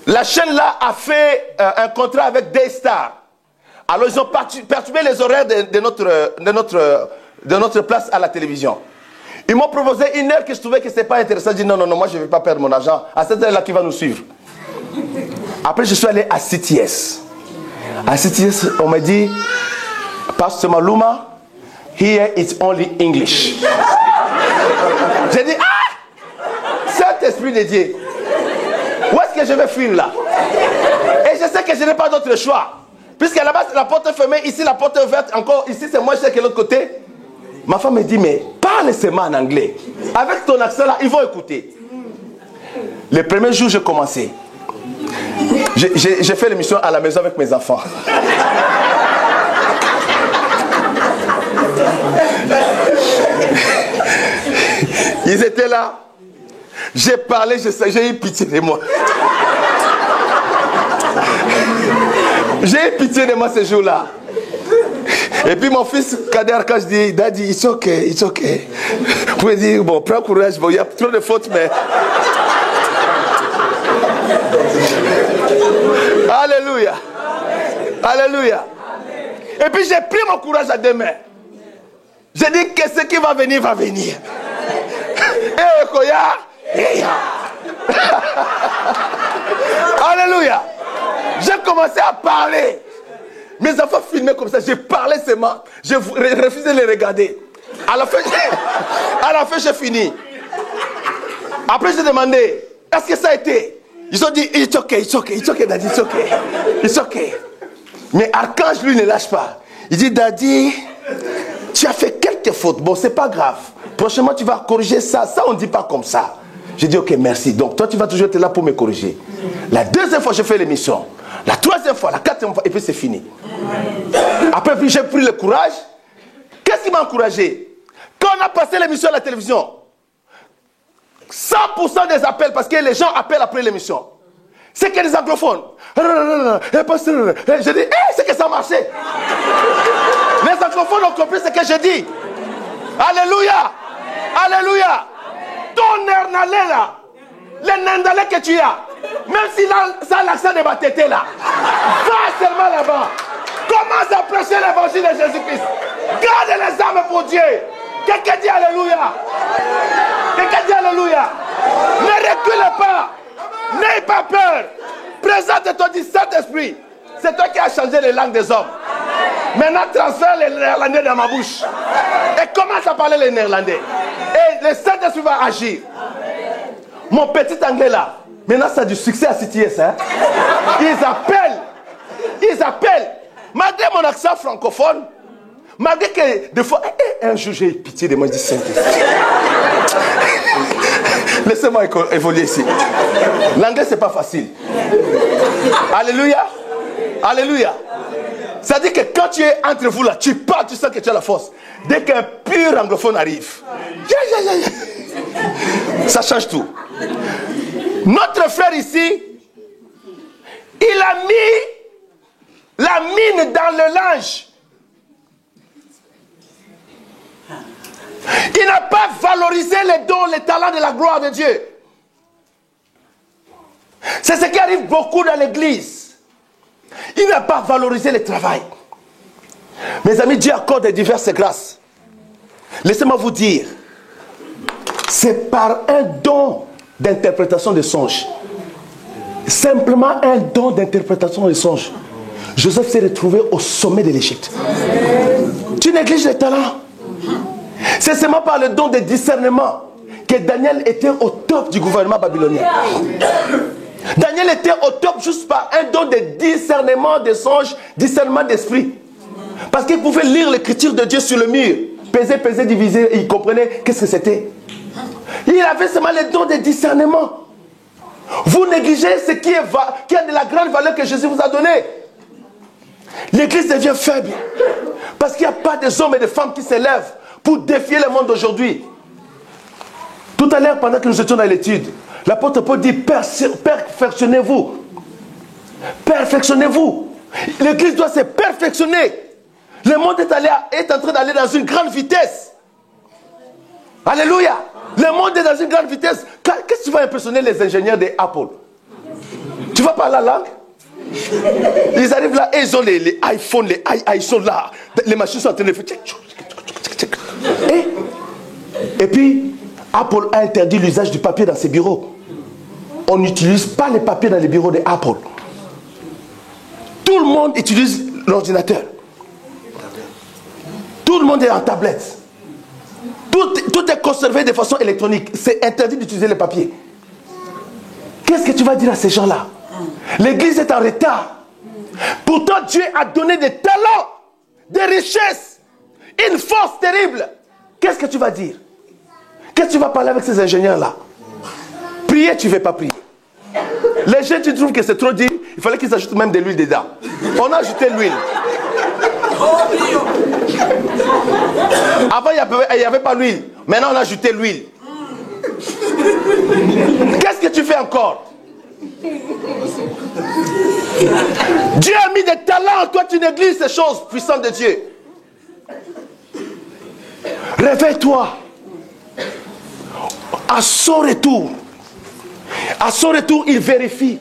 La chaîne là a fait un contrat avec Daystar. Alors, ils ont perturbé les horaires de notre place à la télévision. Ils m'ont proposé une heure que je trouvais que ce n'était pas intéressant. J'ai dit, non, moi, je ne vais pas perdre mon argent. À cette heure-là, qui va nous suivre? Après, je suis allé à CTS. À CTS, on m'a dit, Pastor Maluma, here it's only English. J'ai dit, Saint-Esprit de Dieu, où est-ce que je vais fuir là? Et je sais que je n'ai pas d'autre choix. Puisque là-bas, la porte est fermée, ici, la porte est ouverte, encore, ici, c'est moi, je sais que l'autre côté. Ma femme me dit, mais parle seulement en anglais. Avec ton accent là, ils vont écouter. Le premier jour, j'ai commencé. J'ai fait l'émission à la maison avec mes enfants. Ils étaient là. J'ai parlé, j'ai eu pitié de moi. J'ai eu pitié de moi ce jour-là. Et puis mon fils Kader, quand je dis, Daddy, it's okay. Vous pouvez dire, bon, prends courage, bon, il y a trop de fautes, mais... Alléluia. Alléluia. Et puis j'ai pris mon courage à deux mains. J'ai dit que ce qui va venir, va venir. Et Koya, Alléluia. J'ai commencé à parler. Mes enfants filmaient comme ça. J'ai parlé seulement. J'ai refusé de les regarder. À la fin, j'ai fini. Après, j'ai demandé, est-ce que ça a été? Ils ont dit, it's okay, Daddy, it's okay. Mais Archange, lui, ne lâche pas. Il dit, Daddy, tu as fait quelques fautes. Bon, c'est pas grave. Prochainement, tu vas corriger ça. Ça, on ne dit pas comme ça. J'ai dit, ok, merci. Donc, toi, tu vas toujours être là pour me corriger. La deuxième fois, je fais l'émission. La troisième fois, la quatrième fois, et puis c'est fini. Après, puis j'ai pris le courage. Qu'est-ce qui m'a encouragé? Quand on a passé l'émission à la télévision, 100% des appels, parce que les gens appellent après l'émission, c'est que des anglophones. J'ai dit, c'est que ça marchait. Les anglophones ont compris ce que j'ai dit. Alléluia. Alléluia. Ton néerlandais là, le néerlandais que tu as, même si ça a l'accent de Batété là, va seulement là-bas. Commence à prêcher l'évangile de Jésus-Christ. Garde les âmes pour Dieu. Quelqu'un dit Alléluia. Quelqu'un dit Alléluia. Ne recule pas. N'aie pas peur. Présente-toi du Saint-Esprit. C'est toi qui as changé les langues des hommes. Maintenant, transfère les néerlandais dans ma bouche. Et commence à parler les néerlandais. Et le Saint-Esprit va agir. Mon petit anglais là, maintenant ça a du succès à CTS. Hein? Ils appellent. Malgré mon accent francophone, malgré que des fois, un jour j'ai pitié de moi, je dis Saint-Esprit. Laissez-moi évoluer ici. L'anglais c'est pas facile. Alléluia. Alléluia. C'est-à-dire que quand tu es entre vous là, tu parles, tu sens que tu as la force. Dès qu'un pur anglophone arrive, ça change tout. Notre frère ici, il a mis la mine dans le linge. Il n'a pas valorisé les dons, les talents de la gloire de Dieu. C'est ce qui arrive beaucoup dans l'église. Il n'a pas valorisé le travail. Mes amis, Dieu accorde diverses grâces. Laissez-moi vous dire, c'est par un don d'interprétation des songes. Simplement un don d'interprétation des songes. Joseph s'est retrouvé au sommet de l'Égypte. Tu négliges les talents. C'est seulement par le don de discernement que Daniel était au top du gouvernement babylonien. Daniel était au top juste par un don de discernement des songes, discernement d'esprit. Parce qu'il pouvait lire l'écriture de Dieu sur le mur. Peser, diviser, et il comprenait qu'est-ce que c'était. Il avait seulement le don de discernement. Vous négligez ce qui a de la grande valeur que Jésus vous a donné. L'église devient faible. Parce qu'il n'y a pas des hommes et des femmes qui s'élèvent pour défier le monde d'aujourd'hui. Tout à l'heure, pendant que nous étions dans l'étude, l'apôtre Paul dit, perfectionnez-vous. Perfectionnez-vous. L'église doit se perfectionner. Le monde est en train d'aller dans une grande vitesse. Alléluia. Le monde est dans une grande vitesse. Qu'est-ce que tu vas impressionner les ingénieurs d'Apple? Tu vas parler la langue? Ils arrivent là et ils ont les iPhones, ils sont là. Les machines sont en train de faire. Et puis, Apple a interdit l'usage du papier dans ses bureaux. On n'utilise pas les papiers dans les bureaux d'Apple. Tout le monde utilise l'ordinateur. Tout le monde est en tablette. Tout est conservé de façon électronique. C'est interdit d'utiliser les papiers. Qu'est-ce que tu vas dire à ces gens-là? L'église est en retard. Pourtant, Dieu a donné des talents, des richesses, une force terrible. Qu'est-ce que tu vas dire? Qu'est-ce que tu vas parler avec ces ingénieurs-là? Prier, tu ne veux pas prier. Les gens, tu trouves que c'est trop dit? Il fallait qu'ils ajoutent même de l'huile dedans. On a ajouté l'huile. Avant, il n'y avait pas l'huile. Maintenant, on a ajouté l'huile. Qu'est-ce que tu fais encore? Dieu a mis des talents en toi, tu négliges ces choses puissantes de Dieu. Réveille-toi. À son retour, il vérifie.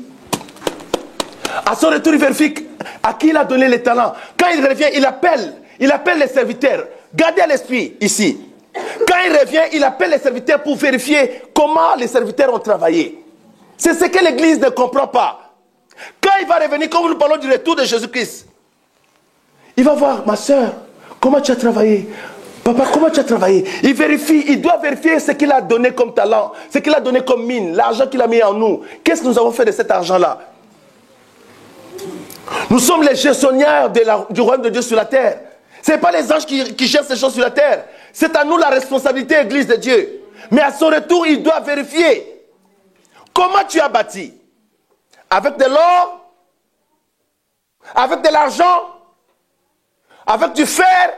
À son retour, il vérifie à qui il a donné les talents. Quand il revient, il appelle les serviteurs. Gardez à l'esprit ici. Quand il revient, il appelle les serviteurs pour vérifier comment les serviteurs ont travaillé. C'est ce que l'église ne comprend pas. Quand il va revenir, comme nous parlons du retour de Jésus-Christ, il va voir, ma soeur, comment tu as travaillé? Papa, comment tu as travaillé? Il vérifie, il doit vérifier ce qu'il a donné comme talent, ce qu'il a donné comme mine, l'argent qu'il a mis en nous. Qu'est-ce que nous avons fait de cet argent-là? Nous sommes les gestionnaires du royaume de Dieu sur la terre. Ce n'est pas les anges qui gèrent ces choses sur la terre. C'est à nous la responsabilité, Église de Dieu. Mais à son retour, il doit vérifier Comment tu as bâti? Avec de l'or? Avec de l'argent? Avec du fer?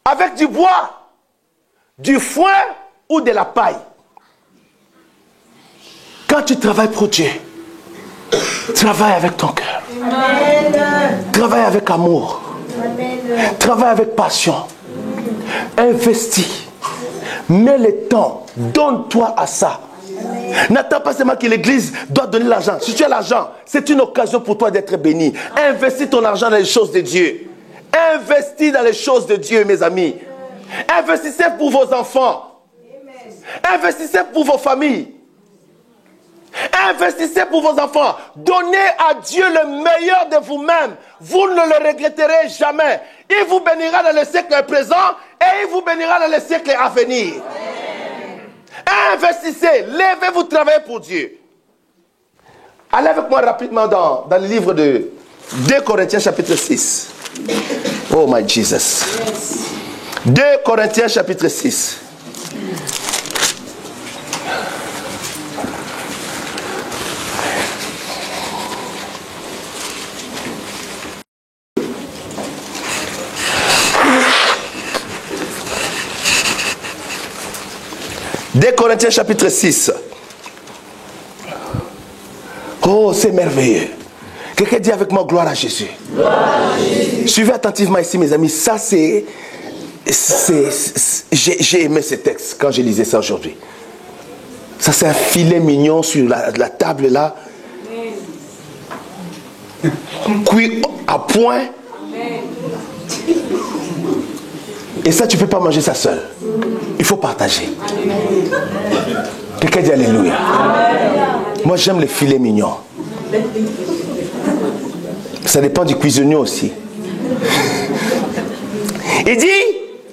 Avec du bois? Du foin ou de la paille? Quand tu travailles pour Dieu, travaille avec ton cœur. Travaille avec amour. Travaille avec passion. Investis. Mets le temps. Donne-toi à ça. N'attends pas seulement que l'église doit donner l'argent. Si tu as l'argent, c'est une occasion pour toi d'être béni. Investis ton argent dans les choses de Dieu. Investis dans les choses de Dieu, mes amis. Investissez pour vos enfants. Investissez pour vos familles. Investissez pour vos enfants. Donnez à Dieu le meilleur de vous-même. Vous ne le regretterez jamais. Il vous bénira dans le siècle présent et il vous bénira dans le siècle à venir. Investissez, levez-vous, travaillez pour Dieu. Allez avec moi rapidement dans le livre de 2 Corinthiens chapitre 6. Oh my Jesus. 2 Corinthiens chapitre 6. Des Corinthiens chapitre 6. Oh, c'est merveilleux. Quelqu'un dit avec moi gloire à Jésus. Gloire à Jésus. Suivez attentivement ici, mes amis. Ça, j'ai aimé ce texte quand je lisais ça aujourd'hui. Ça, c'est un filet mignon sur la table là. Cuit à point. Et ça, tu ne peux pas manger ça seul. Il faut partager. Quelqu'un dit alléluia. Moi, j'aime les filets mignons. Ça dépend du cuisinier aussi. Il dit,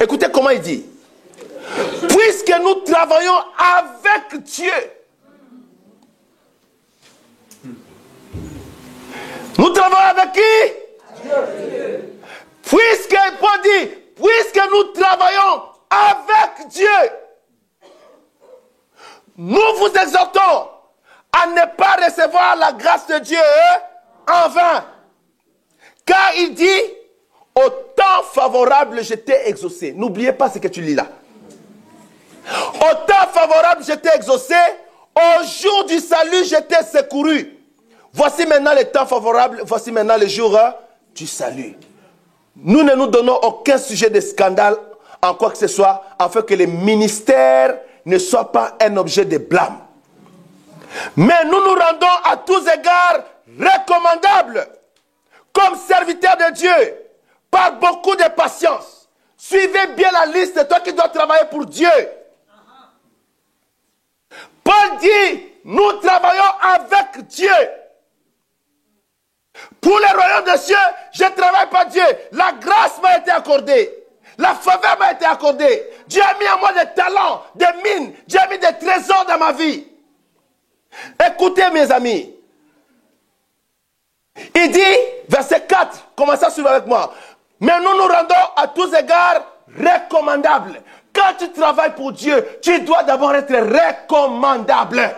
écoutez comment il dit. Puisque nous travaillons avec Dieu. Nous travaillons avec qui? Dieu. Puisque Paul dit, puisque nous travaillons avec Dieu, nous vous exhortons à ne pas recevoir la grâce de Dieu en vain. Car il dit, au temps favorable, je t'ai exaucé. N'oubliez pas ce que tu lis là. Au temps favorable, je t'ai exaucé. Au jour du salut, je t'ai secouru. Voici maintenant le temps favorable. Voici maintenant le jour du salut. Nous ne nous donnons aucun sujet de scandale en quoi que ce soit, afin que le ministère ne soit pas un objet de blâme. Mais nous nous rendons à tous égards recommandables, comme serviteurs de Dieu, par beaucoup de patience. Suivez bien la liste de toi qui dois travailler pour Dieu. Paul dit, nous travaillons avec Dieu. Pour le royaume des cieux, je ne travaille pas Dieu. La grâce m'a été accordée. La faveur m'a été accordée. Dieu a mis en moi des talents, des mines. Dieu a mis des trésors dans ma vie. Écoutez mes amis. Il dit, verset 4, commencez à suivre avec moi. Mais nous nous rendons à tous égards recommandables. Quand tu travailles pour Dieu, tu dois d'abord être recommandable.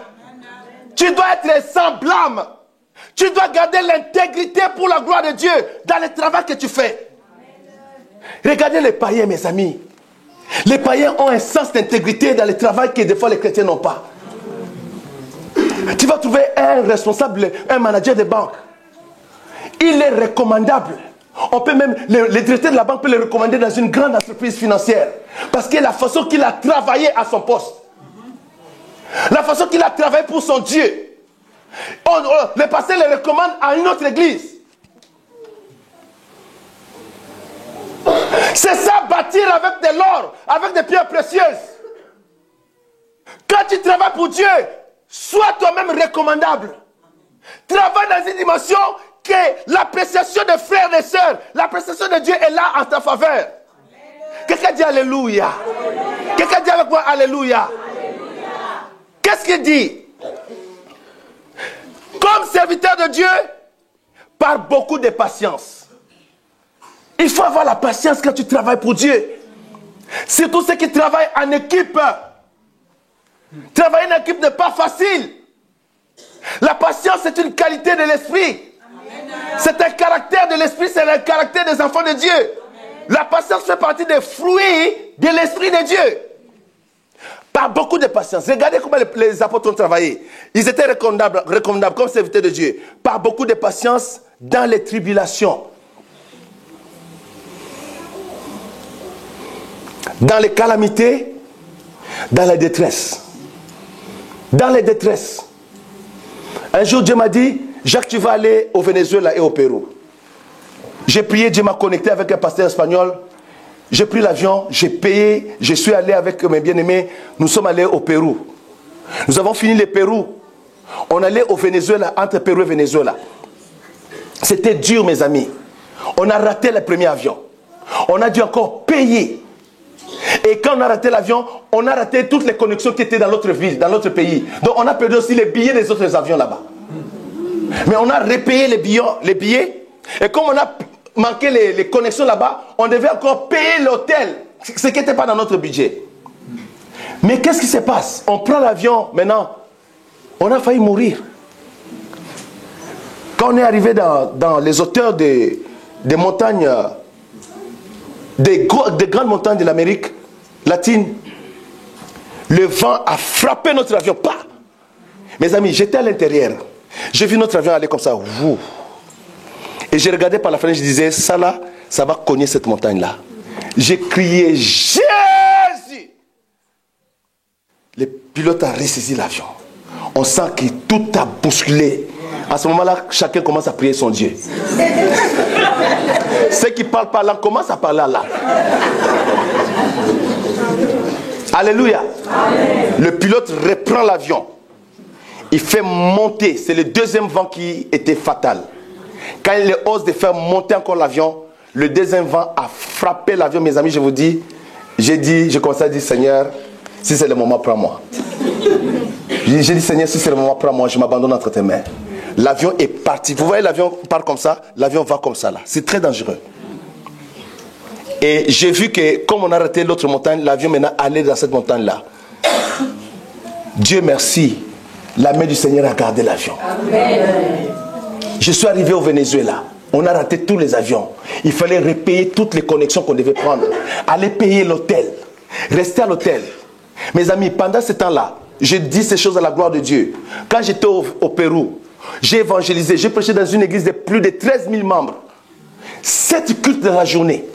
Tu dois être sans blâme. Tu dois garder l'intégrité pour la gloire de Dieu dans le travail que tu fais. Regardez les païens, mes amis. Les païens ont un sens d'intégrité dans le travail que des fois les chrétiens n'ont pas. Tu vas trouver un responsable, un manager de banque. Il est recommandable. On peut même, le directeur de la banque peut le recommander dans une grande entreprise financière. Parce que la façon qu'il a travaillé à son poste. La façon qu'il a travaillé pour son Dieu. Le pasteur le recommande à une autre église. C'est ça, bâtir avec de l'or, avec des pierres précieuses. Quand tu travailles pour Dieu, sois toi-même recommandable. Travaille dans une dimension que l'appréciation des frères et des sœurs, l'appréciation de Dieu est là en ta faveur. Quelqu'un dit alléluia. Quelqu'un dit avec moi alléluia. Qu'est-ce qu'il dit? Comme serviteur de Dieu, par beaucoup de patience. Il faut avoir la patience quand tu travailles pour Dieu. Surtout ceux qui travaillent en équipe. Travailler en équipe n'est pas facile. La patience, c'est une qualité de l'esprit. C'est un caractère de l'esprit, c'est un caractère des enfants de Dieu. La patience fait partie des fruits de l'esprit de Dieu. Par beaucoup de patience. Regardez comment les apôtres ont travaillé. Ils étaient recommandables comme serviteurs de Dieu. Par beaucoup de patience dans les tribulations. Dans les calamités, dans la détresse. Dans les détresses. Un jour, Dieu m'a dit, Jacques, tu vas aller au Venezuela et au Pérou. J'ai prié, Dieu m'a connecté avec un pasteur espagnol. J'ai pris l'avion, j'ai payé, je suis allé avec mes bien-aimés. Nous sommes allés au Pérou. Nous avons fini le Pérou. On allait au Venezuela, entre Pérou et Venezuela. C'était dur, mes amis. On a raté le premier avion. On a dû encore payer. Et quand on a raté l'avion, on a raté toutes les connexions qui étaient dans l'autre ville, dans l'autre pays. Donc on a perdu aussi les billets des autres avions là-bas. Mais on a repayé les billets. Et comme on a manqué les connexions là-bas, on devait encore payer l'hôtel, ce qui n'était pas dans notre budget. Mais qu'est-ce qui se passe? On prend l'avion, maintenant, on a failli mourir. Quand on est arrivé dans les hauteurs des montagnes, des grandes montagnes de l'Amérique latine, le vent a frappé notre avion. Pas. Mes amis, j'étais à l'intérieur. J'ai vu notre avion aller comme ça. Ouh. Et j'ai regardé par la fenêtre, je disais, ça là, ça va cogner cette montagne-là. J'ai crié, Jésus! Le pilote a ressaisi l'avion. On sent que tout a bousculé. À ce moment-là, chacun commence à prier son Dieu. Ceux qui ne parlent pas langue commencent à parler là. Alléluia. Amen. Le pilote reprend l'avion. Il fait monter. C'est le deuxième vent qui était fatal. Quand il ose de faire monter encore l'avion, le deuxième vent a frappé l'avion. Mes amis, je vous dis, j'ai commencé à dire, Seigneur, si c'est le moment, prends-moi. J'ai dit, Seigneur, si c'est le moment, prends-moi, je m'abandonne entre tes mains. L'avion est parti. Vous voyez, l'avion part comme ça, l'avion va comme ça là. C'est très dangereux. Et j'ai vu que, comme on a raté l'autre montagne, l'avion maintenant allait dans cette montagne-là. Dieu merci, la main du Seigneur a gardé l'avion. Je suis arrivé au Venezuela. On a raté tous les avions. Il fallait repayer toutes les connexions qu'on devait prendre. Aller payer l'hôtel. Rester à l'hôtel. Mes amis, pendant ce temps-là, je dis ces choses à la gloire de Dieu. Quand j'étais au Pérou, j'ai évangélisé. J'ai prêché dans une église de plus de 13 000 membres. 7 cultes dans la journée.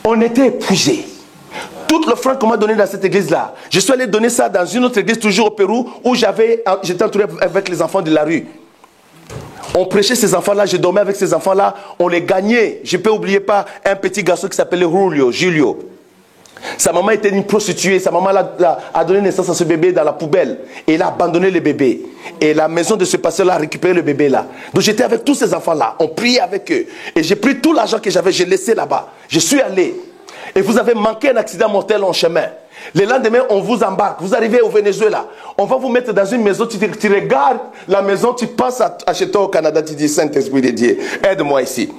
On était épuisés. Toute l'offrande qu'on m'a donnée dans cette église-là, je suis allé donner ça dans une autre église, toujours au Pérou, où j'étais entouré avec les enfants de la rue. On prêchait ces enfants-là, je dormais avec ces enfants-là, on les gagnait. Je ne peux oublier pas un petit garçon qui s'appelait Julio. Sa maman était une prostituée, sa maman a donné naissance à ce bébé dans la poubelle. Et il a abandonné le bébé. Et la maison de ce pasteur-là a récupéré le bébé là. Donc j'étais avec tous ces enfants-là, on priait avec eux. Et j'ai pris tout l'argent que j'avais, j'ai laissé là-bas. Je suis allé. Et vous avez manqué un accident mortel en chemin. Le lendemain, on vous embarque. Vous arrivez au Venezuela. On va vous mettre dans une maison. Tu regardes la maison, tu passes à chez toi au Canada. Tu dis, Saint-Esprit de Dieu, aide-moi ici.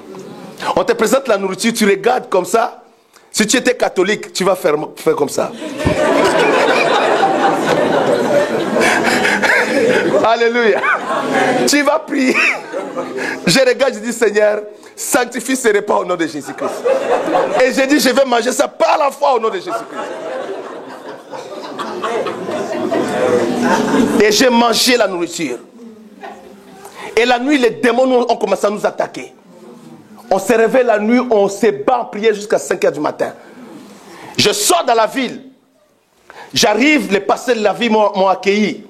On te présente la nourriture. Tu regardes comme ça. Si tu étais catholique, tu vas faire comme ça. Alléluia. Tu vas prier. Je regarde, je dis, Seigneur, sanctifie ce repas au nom de Jésus-Christ. Et j'ai dit, je vais manger ça par la foi au nom de Jésus-Christ. Et j'ai mangé la nourriture. Et la nuit, les démons ont commencé à nous attaquer. On se réveille la nuit, on se bat en prière jusqu'à 5 h du matin. Je sors dans la ville. J'arrive, les pasteurs de la ville m'ont accueilli.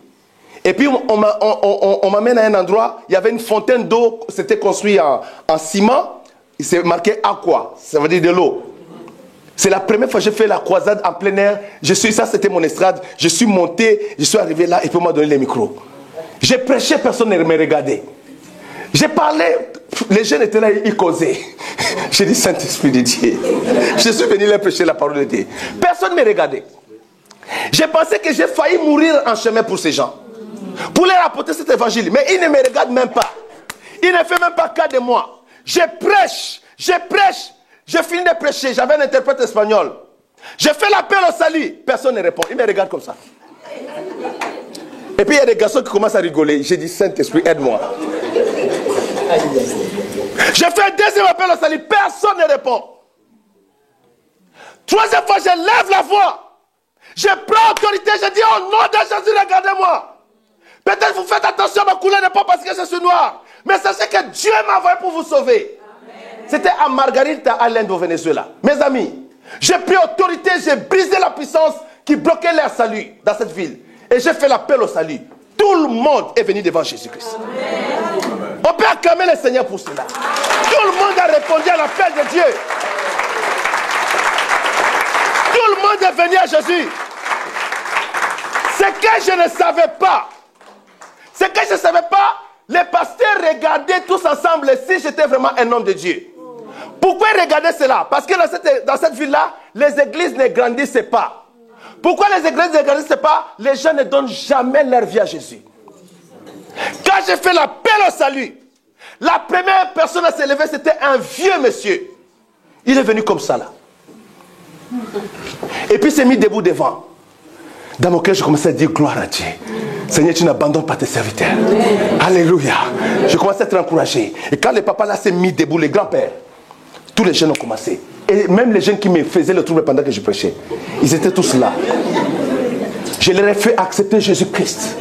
Et puis on m'amène à un endroit, il y avait une fontaine d'eau, c'était construit en ciment. Il s'est marqué aqua, ça veut dire de l'eau. C'est la première fois que j'ai fait la croisade en plein air. Ça c'était mon estrade. Je suis monté, je suis arrivé là et puis on m'a donné les micros. J'ai prêché, personne ne me regardait. J'ai parlé, les jeunes étaient là, ils causaient. J'ai dit, Saint-Esprit de Dieu. Je suis venu leur prêcher la parole de Dieu. Personne ne me regardait. J'ai pensé que j'ai failli mourir en chemin pour ces gens. Pour leur apporter cet évangile. Mais ils ne me regardent même pas. Ils ne font même pas cas de moi. Je prêche. Je finis de prêcher. J'avais un interprète espagnol. Je fais l'appel au salut. Personne ne répond. Ils me regardent comme ça. Et puis il y a des garçons qui commencent à rigoler. J'ai dit, Saint-Esprit, aide-moi. J'ai fait un deuxième appel au salut, personne ne répond. Troisième fois, je lève la voix. Je prends autorité, je dis, au nom de Jésus, regardez-moi. Peut-être vous faites attention, ma couleur n'est pas parce que je suis noir. Mais sachez que Dieu m'a envoyé pour vous sauver. C'était à Margarita Island au Venezuela. Mes amis, j'ai pris autorité, j'ai brisé la puissance qui bloquait leur salut dans cette ville. Et j'ai fait l'appel au salut. Tout le monde est venu devant Jésus-Christ. On peut acclamer le Seigneur pour cela. Tout le monde a répondu à l'appel de Dieu. Tout le monde est venu à Jésus. Ce que je ne savais pas, les pasteurs regardaient tous ensemble si j'étais vraiment un homme de Dieu. Pourquoi ils regardaient cela? Parce que dans cette ville-là, les églises ne grandissaient pas. Pourquoi les églises ne grandissaient pas? Les gens ne donnent jamais leur vie à Jésus. Quand j'ai fait l'appel au salut, la première personne à se lever, c'était un vieux monsieur. Il est venu comme ça là. Et puis il s'est mis debout devant. Dans mon cœur, je commençais à dire gloire à Dieu. Seigneur, tu n'abandonnes pas tes serviteurs. Alléluia. Je commençais à être encouragé. Et quand le papa là s'est mis debout, les grands-pères, tous les jeunes ont commencé. Et même les jeunes qui me faisaient le trouble pendant que je prêchais, ils étaient tous là. Je leur ai fait accepter Jésus-Christ.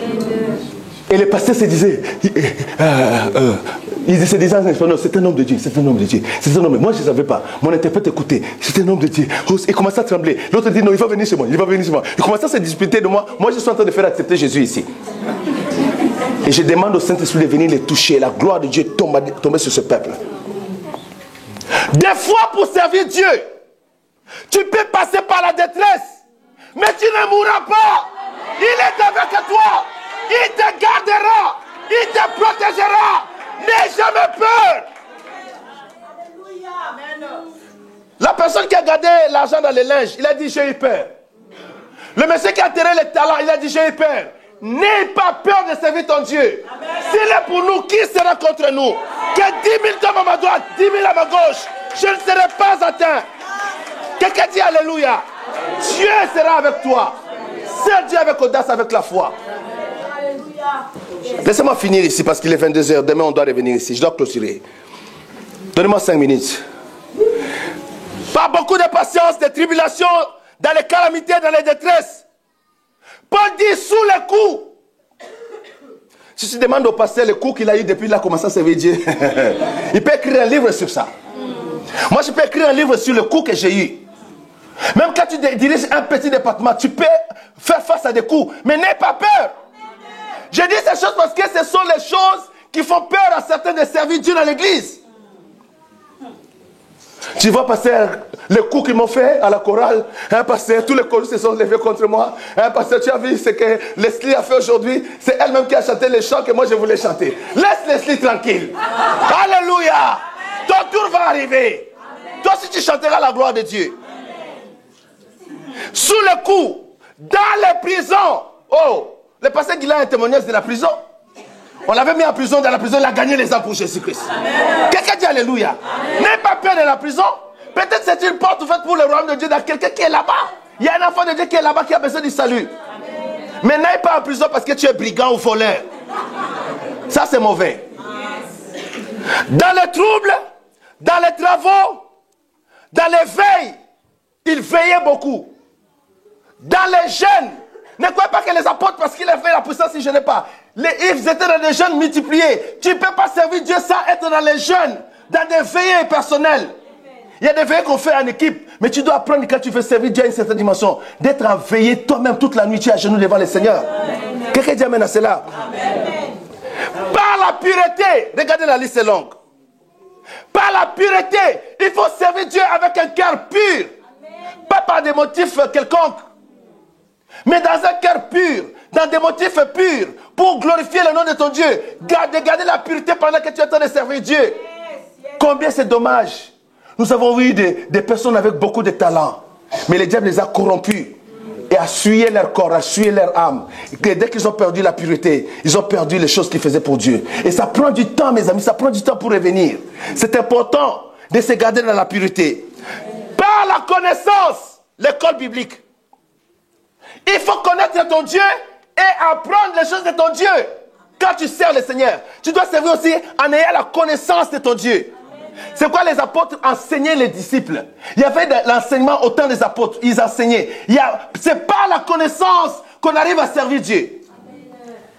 Et les pasteurs se disaient, ils se disaient en espagnol, c'est un homme de Dieu, c'est un homme de Dieu, c'est un homme. Moi je ne savais pas, mon interprète écoutait, c'est un homme de Dieu. Il commençait à trembler. L'autre dit non, il va venir chez moi, il va venir chez moi. Il commençait à se disputer de moi. Moi je suis en train de faire accepter Jésus ici. Et je demande au Saint-Esprit de venir les toucher. La gloire de Dieu tomber sur ce peuple. Des fois pour servir Dieu, tu peux passer par la détresse, mais tu ne mourras pas. Il est avec toi. Il te gardera. Il te protégera. N'aie jamais peur. La personne qui a gardé l'argent dans les linges, il a dit j'ai eu peur. Le monsieur qui a enterré les talents, il a dit j'ai eu peur. N'aie pas peur de servir ton Dieu. S'il est pour nous, qui sera contre nous? Que 10 000 tombent à ma droite, 10 000 à ma gauche, je ne serai pas atteint. Quelqu'un dit alléluia. Dieu sera avec toi. C'est Dieu avec audace, avec la foi. Laissez-moi finir ici parce qu'il est 22h. Demain, on doit revenir ici. Je dois clôturer. Donnez-moi 5 minutes. Pas beaucoup de patience, de tribulations, dans les calamités, dans les détresses. Paul dit sous les coups. Si tu demandes au pasteur les coups qu'il a eu depuis qu'il a commencé à servir Dieu, il peut écrire un livre sur ça. Moi, je peux écrire un livre sur le coup que j'ai eu. Même quand tu diriges un petit département, tu peux faire face à des coups. Mais n'aie pas peur. Je dis ces choses parce que ce sont les choses qui font peur à certains de servir Dieu dans l'église. Tu vois, pasteur, le coup qu'ils m'ont fait à la chorale, hein, pasteur, tous les choristes se sont levés contre moi. Hein, pasteur, tu as vu ce que Leslie a fait aujourd'hui? C'est elle-même qui a chanté les chants que moi je voulais chanter. Laisse Leslie tranquille. Alléluia. Ton tour va arriver. Amen. Toi aussi tu chanteras la gloire de Dieu. Amen. Sous le coup, dans les prisons. Oh, le pasteur Guilain a un témoignage de la prison. On l'avait mis en prison, dans la prison, il a gagné les âmes pour Jésus-Christ. Quelqu'un dit alléluia. N'aie pas peur de la prison. Peut-être c'est une porte ouverte pour le royaume de Dieu dans quelqu'un qui est là-bas. Il y a un enfant de Dieu qui est là-bas qui a besoin du salut. Amen. Mais n'aille pas en prison parce que tu es brigand ou voleur. Ça c'est mauvais. Dans les troubles, dans les travaux, dans les veilles, ils veillaient beaucoup. Dans les jeûnes, ne croyez pas que les apôtres, parce qu'il a fait la puissance, ils ne jeûnaient pas. Ils étaient dans des jeûnes multipliés. Tu ne peux pas servir Dieu sans être dans les jeûnes, dans des veillées personnelles. Il y a des veillées qu'on fait en équipe, mais tu dois apprendre quand tu veux servir Dieu à une certaine dimension, d'être en veillée toi-même toute la nuit, tu es à genoux devant le Seigneur. Quelqu'un dit amen à cela. Amen. Par la pureté, regardez la liste est longue. Par la pureté, il faut servir Dieu avec un cœur pur. Pas par des motifs quelconques, mais dans un cœur pur, dans des motifs purs, pour glorifier le nom de ton Dieu. Garder la pureté pendant que tu es en train de servir Dieu. Combien c'est dommage. Nous avons eu des personnes avec beaucoup de talent, mais le diable les a corrompus et a souillé leur corps, a souillé leur âme. Et dès qu'ils ont perdu la pureté, ils ont perdu les choses qu'ils faisaient pour Dieu. Et ça prend du temps, mes amis, ça prend du temps pour revenir. C'est important de se garder dans la pureté. Par la connaissance, l'école biblique. Il faut connaître ton Dieu et apprendre les choses de ton Dieu. Quand tu sers le Seigneur, tu dois servir aussi en ayant la connaissance de ton Dieu. C'est quoi les apôtres enseignaient les disciples? Il y avait de l'enseignement au temps des apôtres. Ils enseignaient. C'est par la connaissance qu'on arrive à servir Dieu.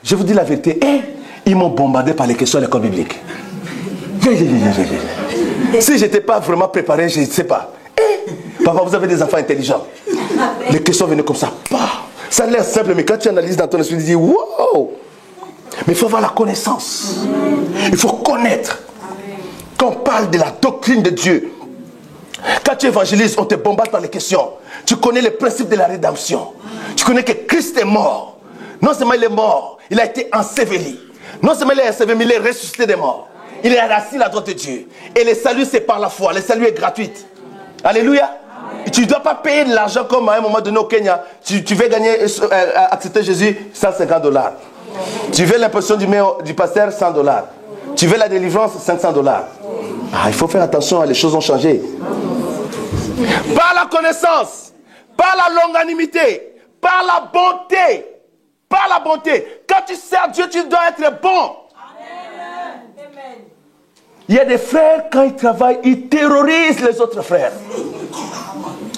Je vous dis la vérité. Ils m'ont bombardé par les questions de l'école biblique. Si je n'étais pas vraiment préparé, je ne sais pas. Papa, vous avez des enfants intelligents. Les questions venaient comme ça. Ça a l'air simple, mais quand tu analyses dans ton esprit, tu dis wow! Mais il faut avoir la connaissance. Il faut connaître. Quand on parle de la doctrine de Dieu, quand tu évangélises, on te bombarde par les questions. Tu connais le principe de la rédemption. Tu connais que Christ est mort. Non seulement il est mort, il a été enseveli. Non seulement il est enseveli, mais il est ressuscité des morts. Il est assis à la droite de Dieu. Et le salut, c'est par la foi. Le salut est gratuit. Alléluia. Et tu ne dois pas payer de l'argent comme à un moment donné au Kenya. Tu veux gagner, accepter Jésus, $150. Tu veux l'impression du pasteur, $100. Tu veux la délivrance, $500. Il faut faire attention, les choses ont changé. Par la connaissance, par la longanimité, par la bonté. Par la bonté. Quand tu sers Dieu, tu dois être bon. Il y a des frères, quand ils travaillent, ils terrorisent les autres frères.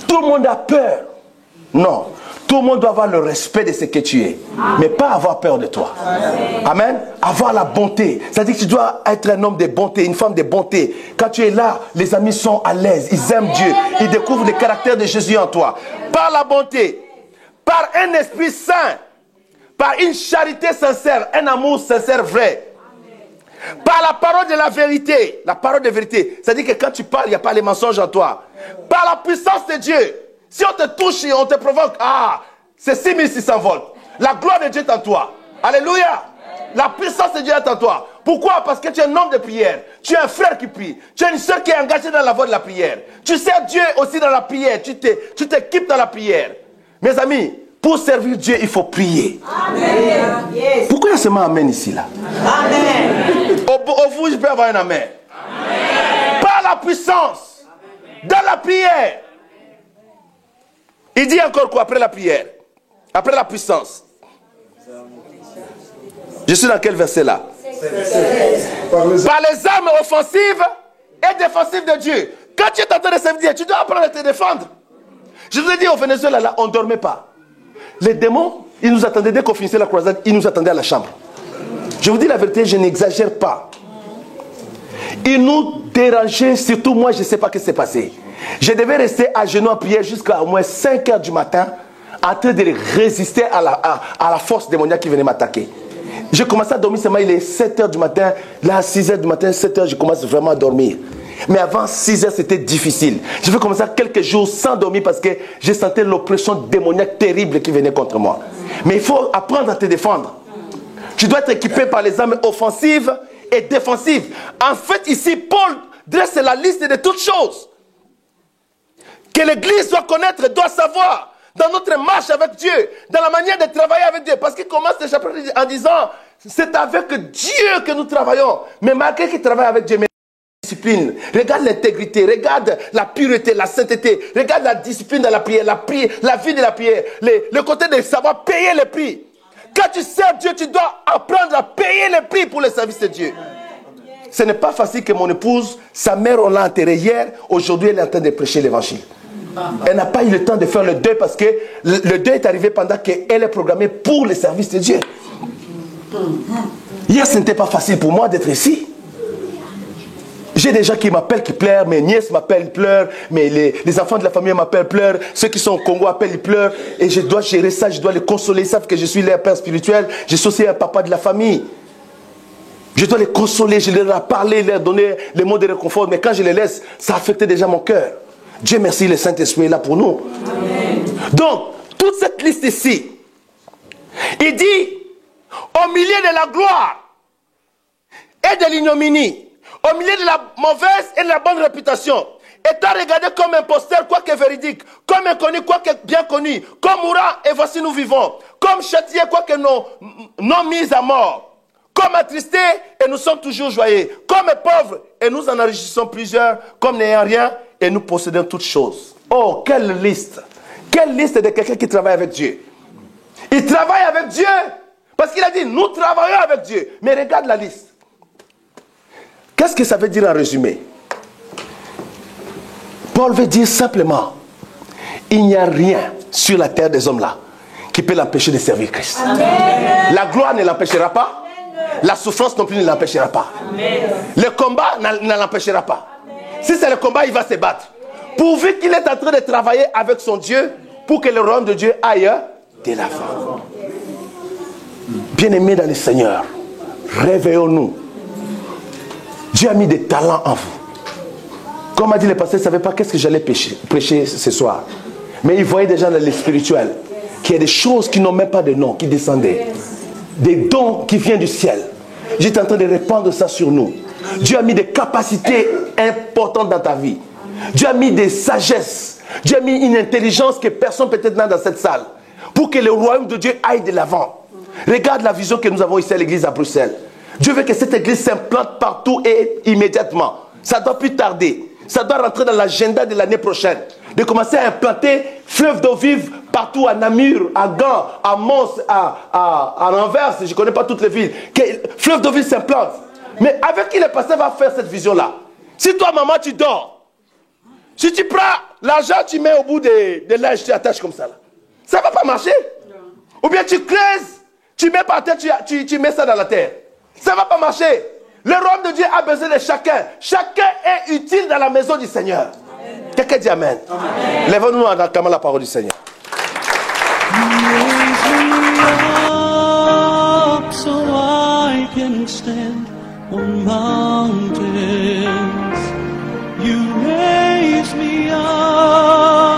Tout le monde a peur. Non. Tout le monde doit avoir le respect de ce que tu es. Mais pas avoir peur de toi. Amen. Avoir la bonté. C'est-à-dire que tu dois être un homme de bonté, une femme de bonté. Quand tu es là, les amis sont à l'aise. Ils aiment Dieu. Ils découvrent le caractère de Jésus en toi. Par la bonté. Par un esprit saint. Par une charité sincère. Un amour sincère vrai. Par la parole de la vérité. La parole de vérité. C'est-à-dire que quand tu parles, il n'y a pas les mensonges en toi. Par la puissance de Dieu. Si on te touche et on te provoque, c'est 6600 volts. La gloire de Dieu est en toi. Alléluia. La puissance de Dieu est en toi. Pourquoi? Parce que tu es un homme de prière. Tu es un frère qui prie. Tu es une soeur qui est engagée dans la voie de la prière. Tu sers Dieu aussi dans la prière. Tu t'équipes dans la prière. Mes amis, pour servir Dieu, il faut prier. Amen. Pourquoi il y a seulement amen ici là? Amen. Au vous, je peux avoir un amen. Amen. Par la puissance, dans la prière. Il dit encore quoi après la prière? Après la puissance. Je suis dans quel verset là? Par les armes offensives et défensives de Dieu. Quand tu es en train de servir Dieu, tu dois apprendre à te défendre. Je vous ai dit au Venezuela là, on ne dormait pas. Les démons, ils nous attendaient dès qu'on finissait la croisade, ils nous attendaient à la chambre. Je vous dis la vérité, je n'exagère pas. Ils nous dérangeaient, surtout moi, je ne sais pas ce qui s'est passé. Je devais rester à genoux en prière jusqu'à au moins 5 heures du matin en train de résister à la force démoniaque qui venait m'attaquer. J'ai commencé à dormir seulement, il est 7 heures du matin. Là, 6 heures du matin, 7 heures, je commence vraiment à dormir. Mais avant 6 heures, c'était difficile. Je vais commencer quelques jours sans dormir parce que je sentais l'oppression démoniaque terrible qui venait contre moi. Mais il faut apprendre à te défendre. Tu dois être équipé par les armes offensives et défensives. En fait, ici, Paul dresse la liste de toutes choses que l'Église doit connaître, doit savoir dans notre marche avec Dieu, dans la manière de travailler avec Dieu. Parce qu'il commence le chapitre en disant, c'est avec Dieu que nous travaillons. Mais malgré qu'il travaille avec Dieu, mais la discipline, regarde l'intégrité, regarde la pureté, la sainteté, regarde la discipline de la prière, la vie de la prière, le côté de savoir payer le prix. Quand tu sers Dieu, tu dois apprendre à payer le prix pour le service de Dieu. Ce n'est pas facile que mon épouse, sa mère, on l'a enterrée hier, aujourd'hui elle est en train de prêcher l'évangile. Elle n'a pas eu le temps de faire le deuil parce que le deuil est arrivé pendant qu'elle est programmée pour le service de Dieu. Hier, ce n'était pas facile pour moi d'être ici. J'ai des gens qui m'appellent, qui pleurent, mes nièces m'appellent, ils pleurent, mais les enfants de la famille m'appellent, pleurent, ceux qui sont au Congo appellent, ils pleurent, et je dois gérer ça, je dois les consoler, ils savent que je suis leur père spirituel, je suis aussi un papa de la famille. Je dois les consoler, je leur ai parlé, leur donner les mots de réconfort, mais quand je les laisse, ça affectait déjà mon cœur. Dieu merci, le Saint-Esprit est là pour nous. Amen. Donc, toute cette liste ici, il dit, au milieu de la gloire et de l'ignominie, au milieu de la mauvaise et de la bonne réputation, étant regardé comme imposteur, quoique véridique, comme inconnu, quoique bien connu, comme mourant, et voici nous vivons, comme châtié, quoique non mis à mort, comme attristés, et nous sommes toujours joyeux, comme pauvres, et nous en enrichissons plusieurs, comme n'ayant rien, et nous possédons toutes choses. Oh, quelle liste de quelqu'un qui travaille avec Dieu. Il travaille avec Dieu. Parce qu'il a dit, nous travaillons avec Dieu. Mais regarde la liste. Qu'est-ce que ça veut dire en résumé? Paul veut dire simplement, il n'y a rien sur la terre des hommes là qui peut l'empêcher de servir Christ. Amen. La gloire ne l'empêchera pas. Amen. La souffrance non plus ne l'empêchera pas. Amen. Le combat ne l'empêchera pas. Amen. Si c'est le combat, il va se battre. Pourvu qu'il est en train de travailler avec son Dieu pour que le royaume de Dieu aille de l'avant. Bien-aimés dans le Seigneur, réveillons-nous. Dieu a mis des talents en vous. Comme a dit le pasteur, il ne savait pas qu'est-ce que j'allais prêcher ce soir. Mais il voyait déjà dans le spirituel qu'il y a des choses qui n'ont même pas de nom, qui descendaient. Des dons qui viennent du ciel. J'étais en train de répandre ça sur nous. Dieu a mis des capacités importantes dans ta vie. Dieu a mis des sagesses. Dieu a mis une intelligence que personne peut-être n'a dans cette salle. Pour que le royaume de Dieu aille de l'avant. Regarde la vision que nous avons ici à l'église à Bruxelles. Dieu veut que cette église s'implante partout et immédiatement. Ça ne doit plus tarder. Ça doit rentrer dans l'agenda de l'année prochaine. De commencer à implanter fleuve d'eau vive partout à Namur, à Gand, à Mons, à Anvers. Je ne connais pas toutes les villes. Que fleuve d'eau vive s'implante. Mais avec qui le pasteur va faire cette vision-là? Si toi, maman, tu dors, si tu prends l'argent, tu mets au bout de l'âge, tu attaches comme ça. Là. Ça ne va pas marcher. Ou bien tu creuses, tu mets par terre, tu mets ça dans la terre. Ça ne va pas marcher. Le royaume de Dieu a besoin de chacun. Chacun est utile dans la maison du Seigneur. Quelqu'un dit Amen. Lève-nous en acclamant la parole du Seigneur. So I can stand on mountains. You raise me up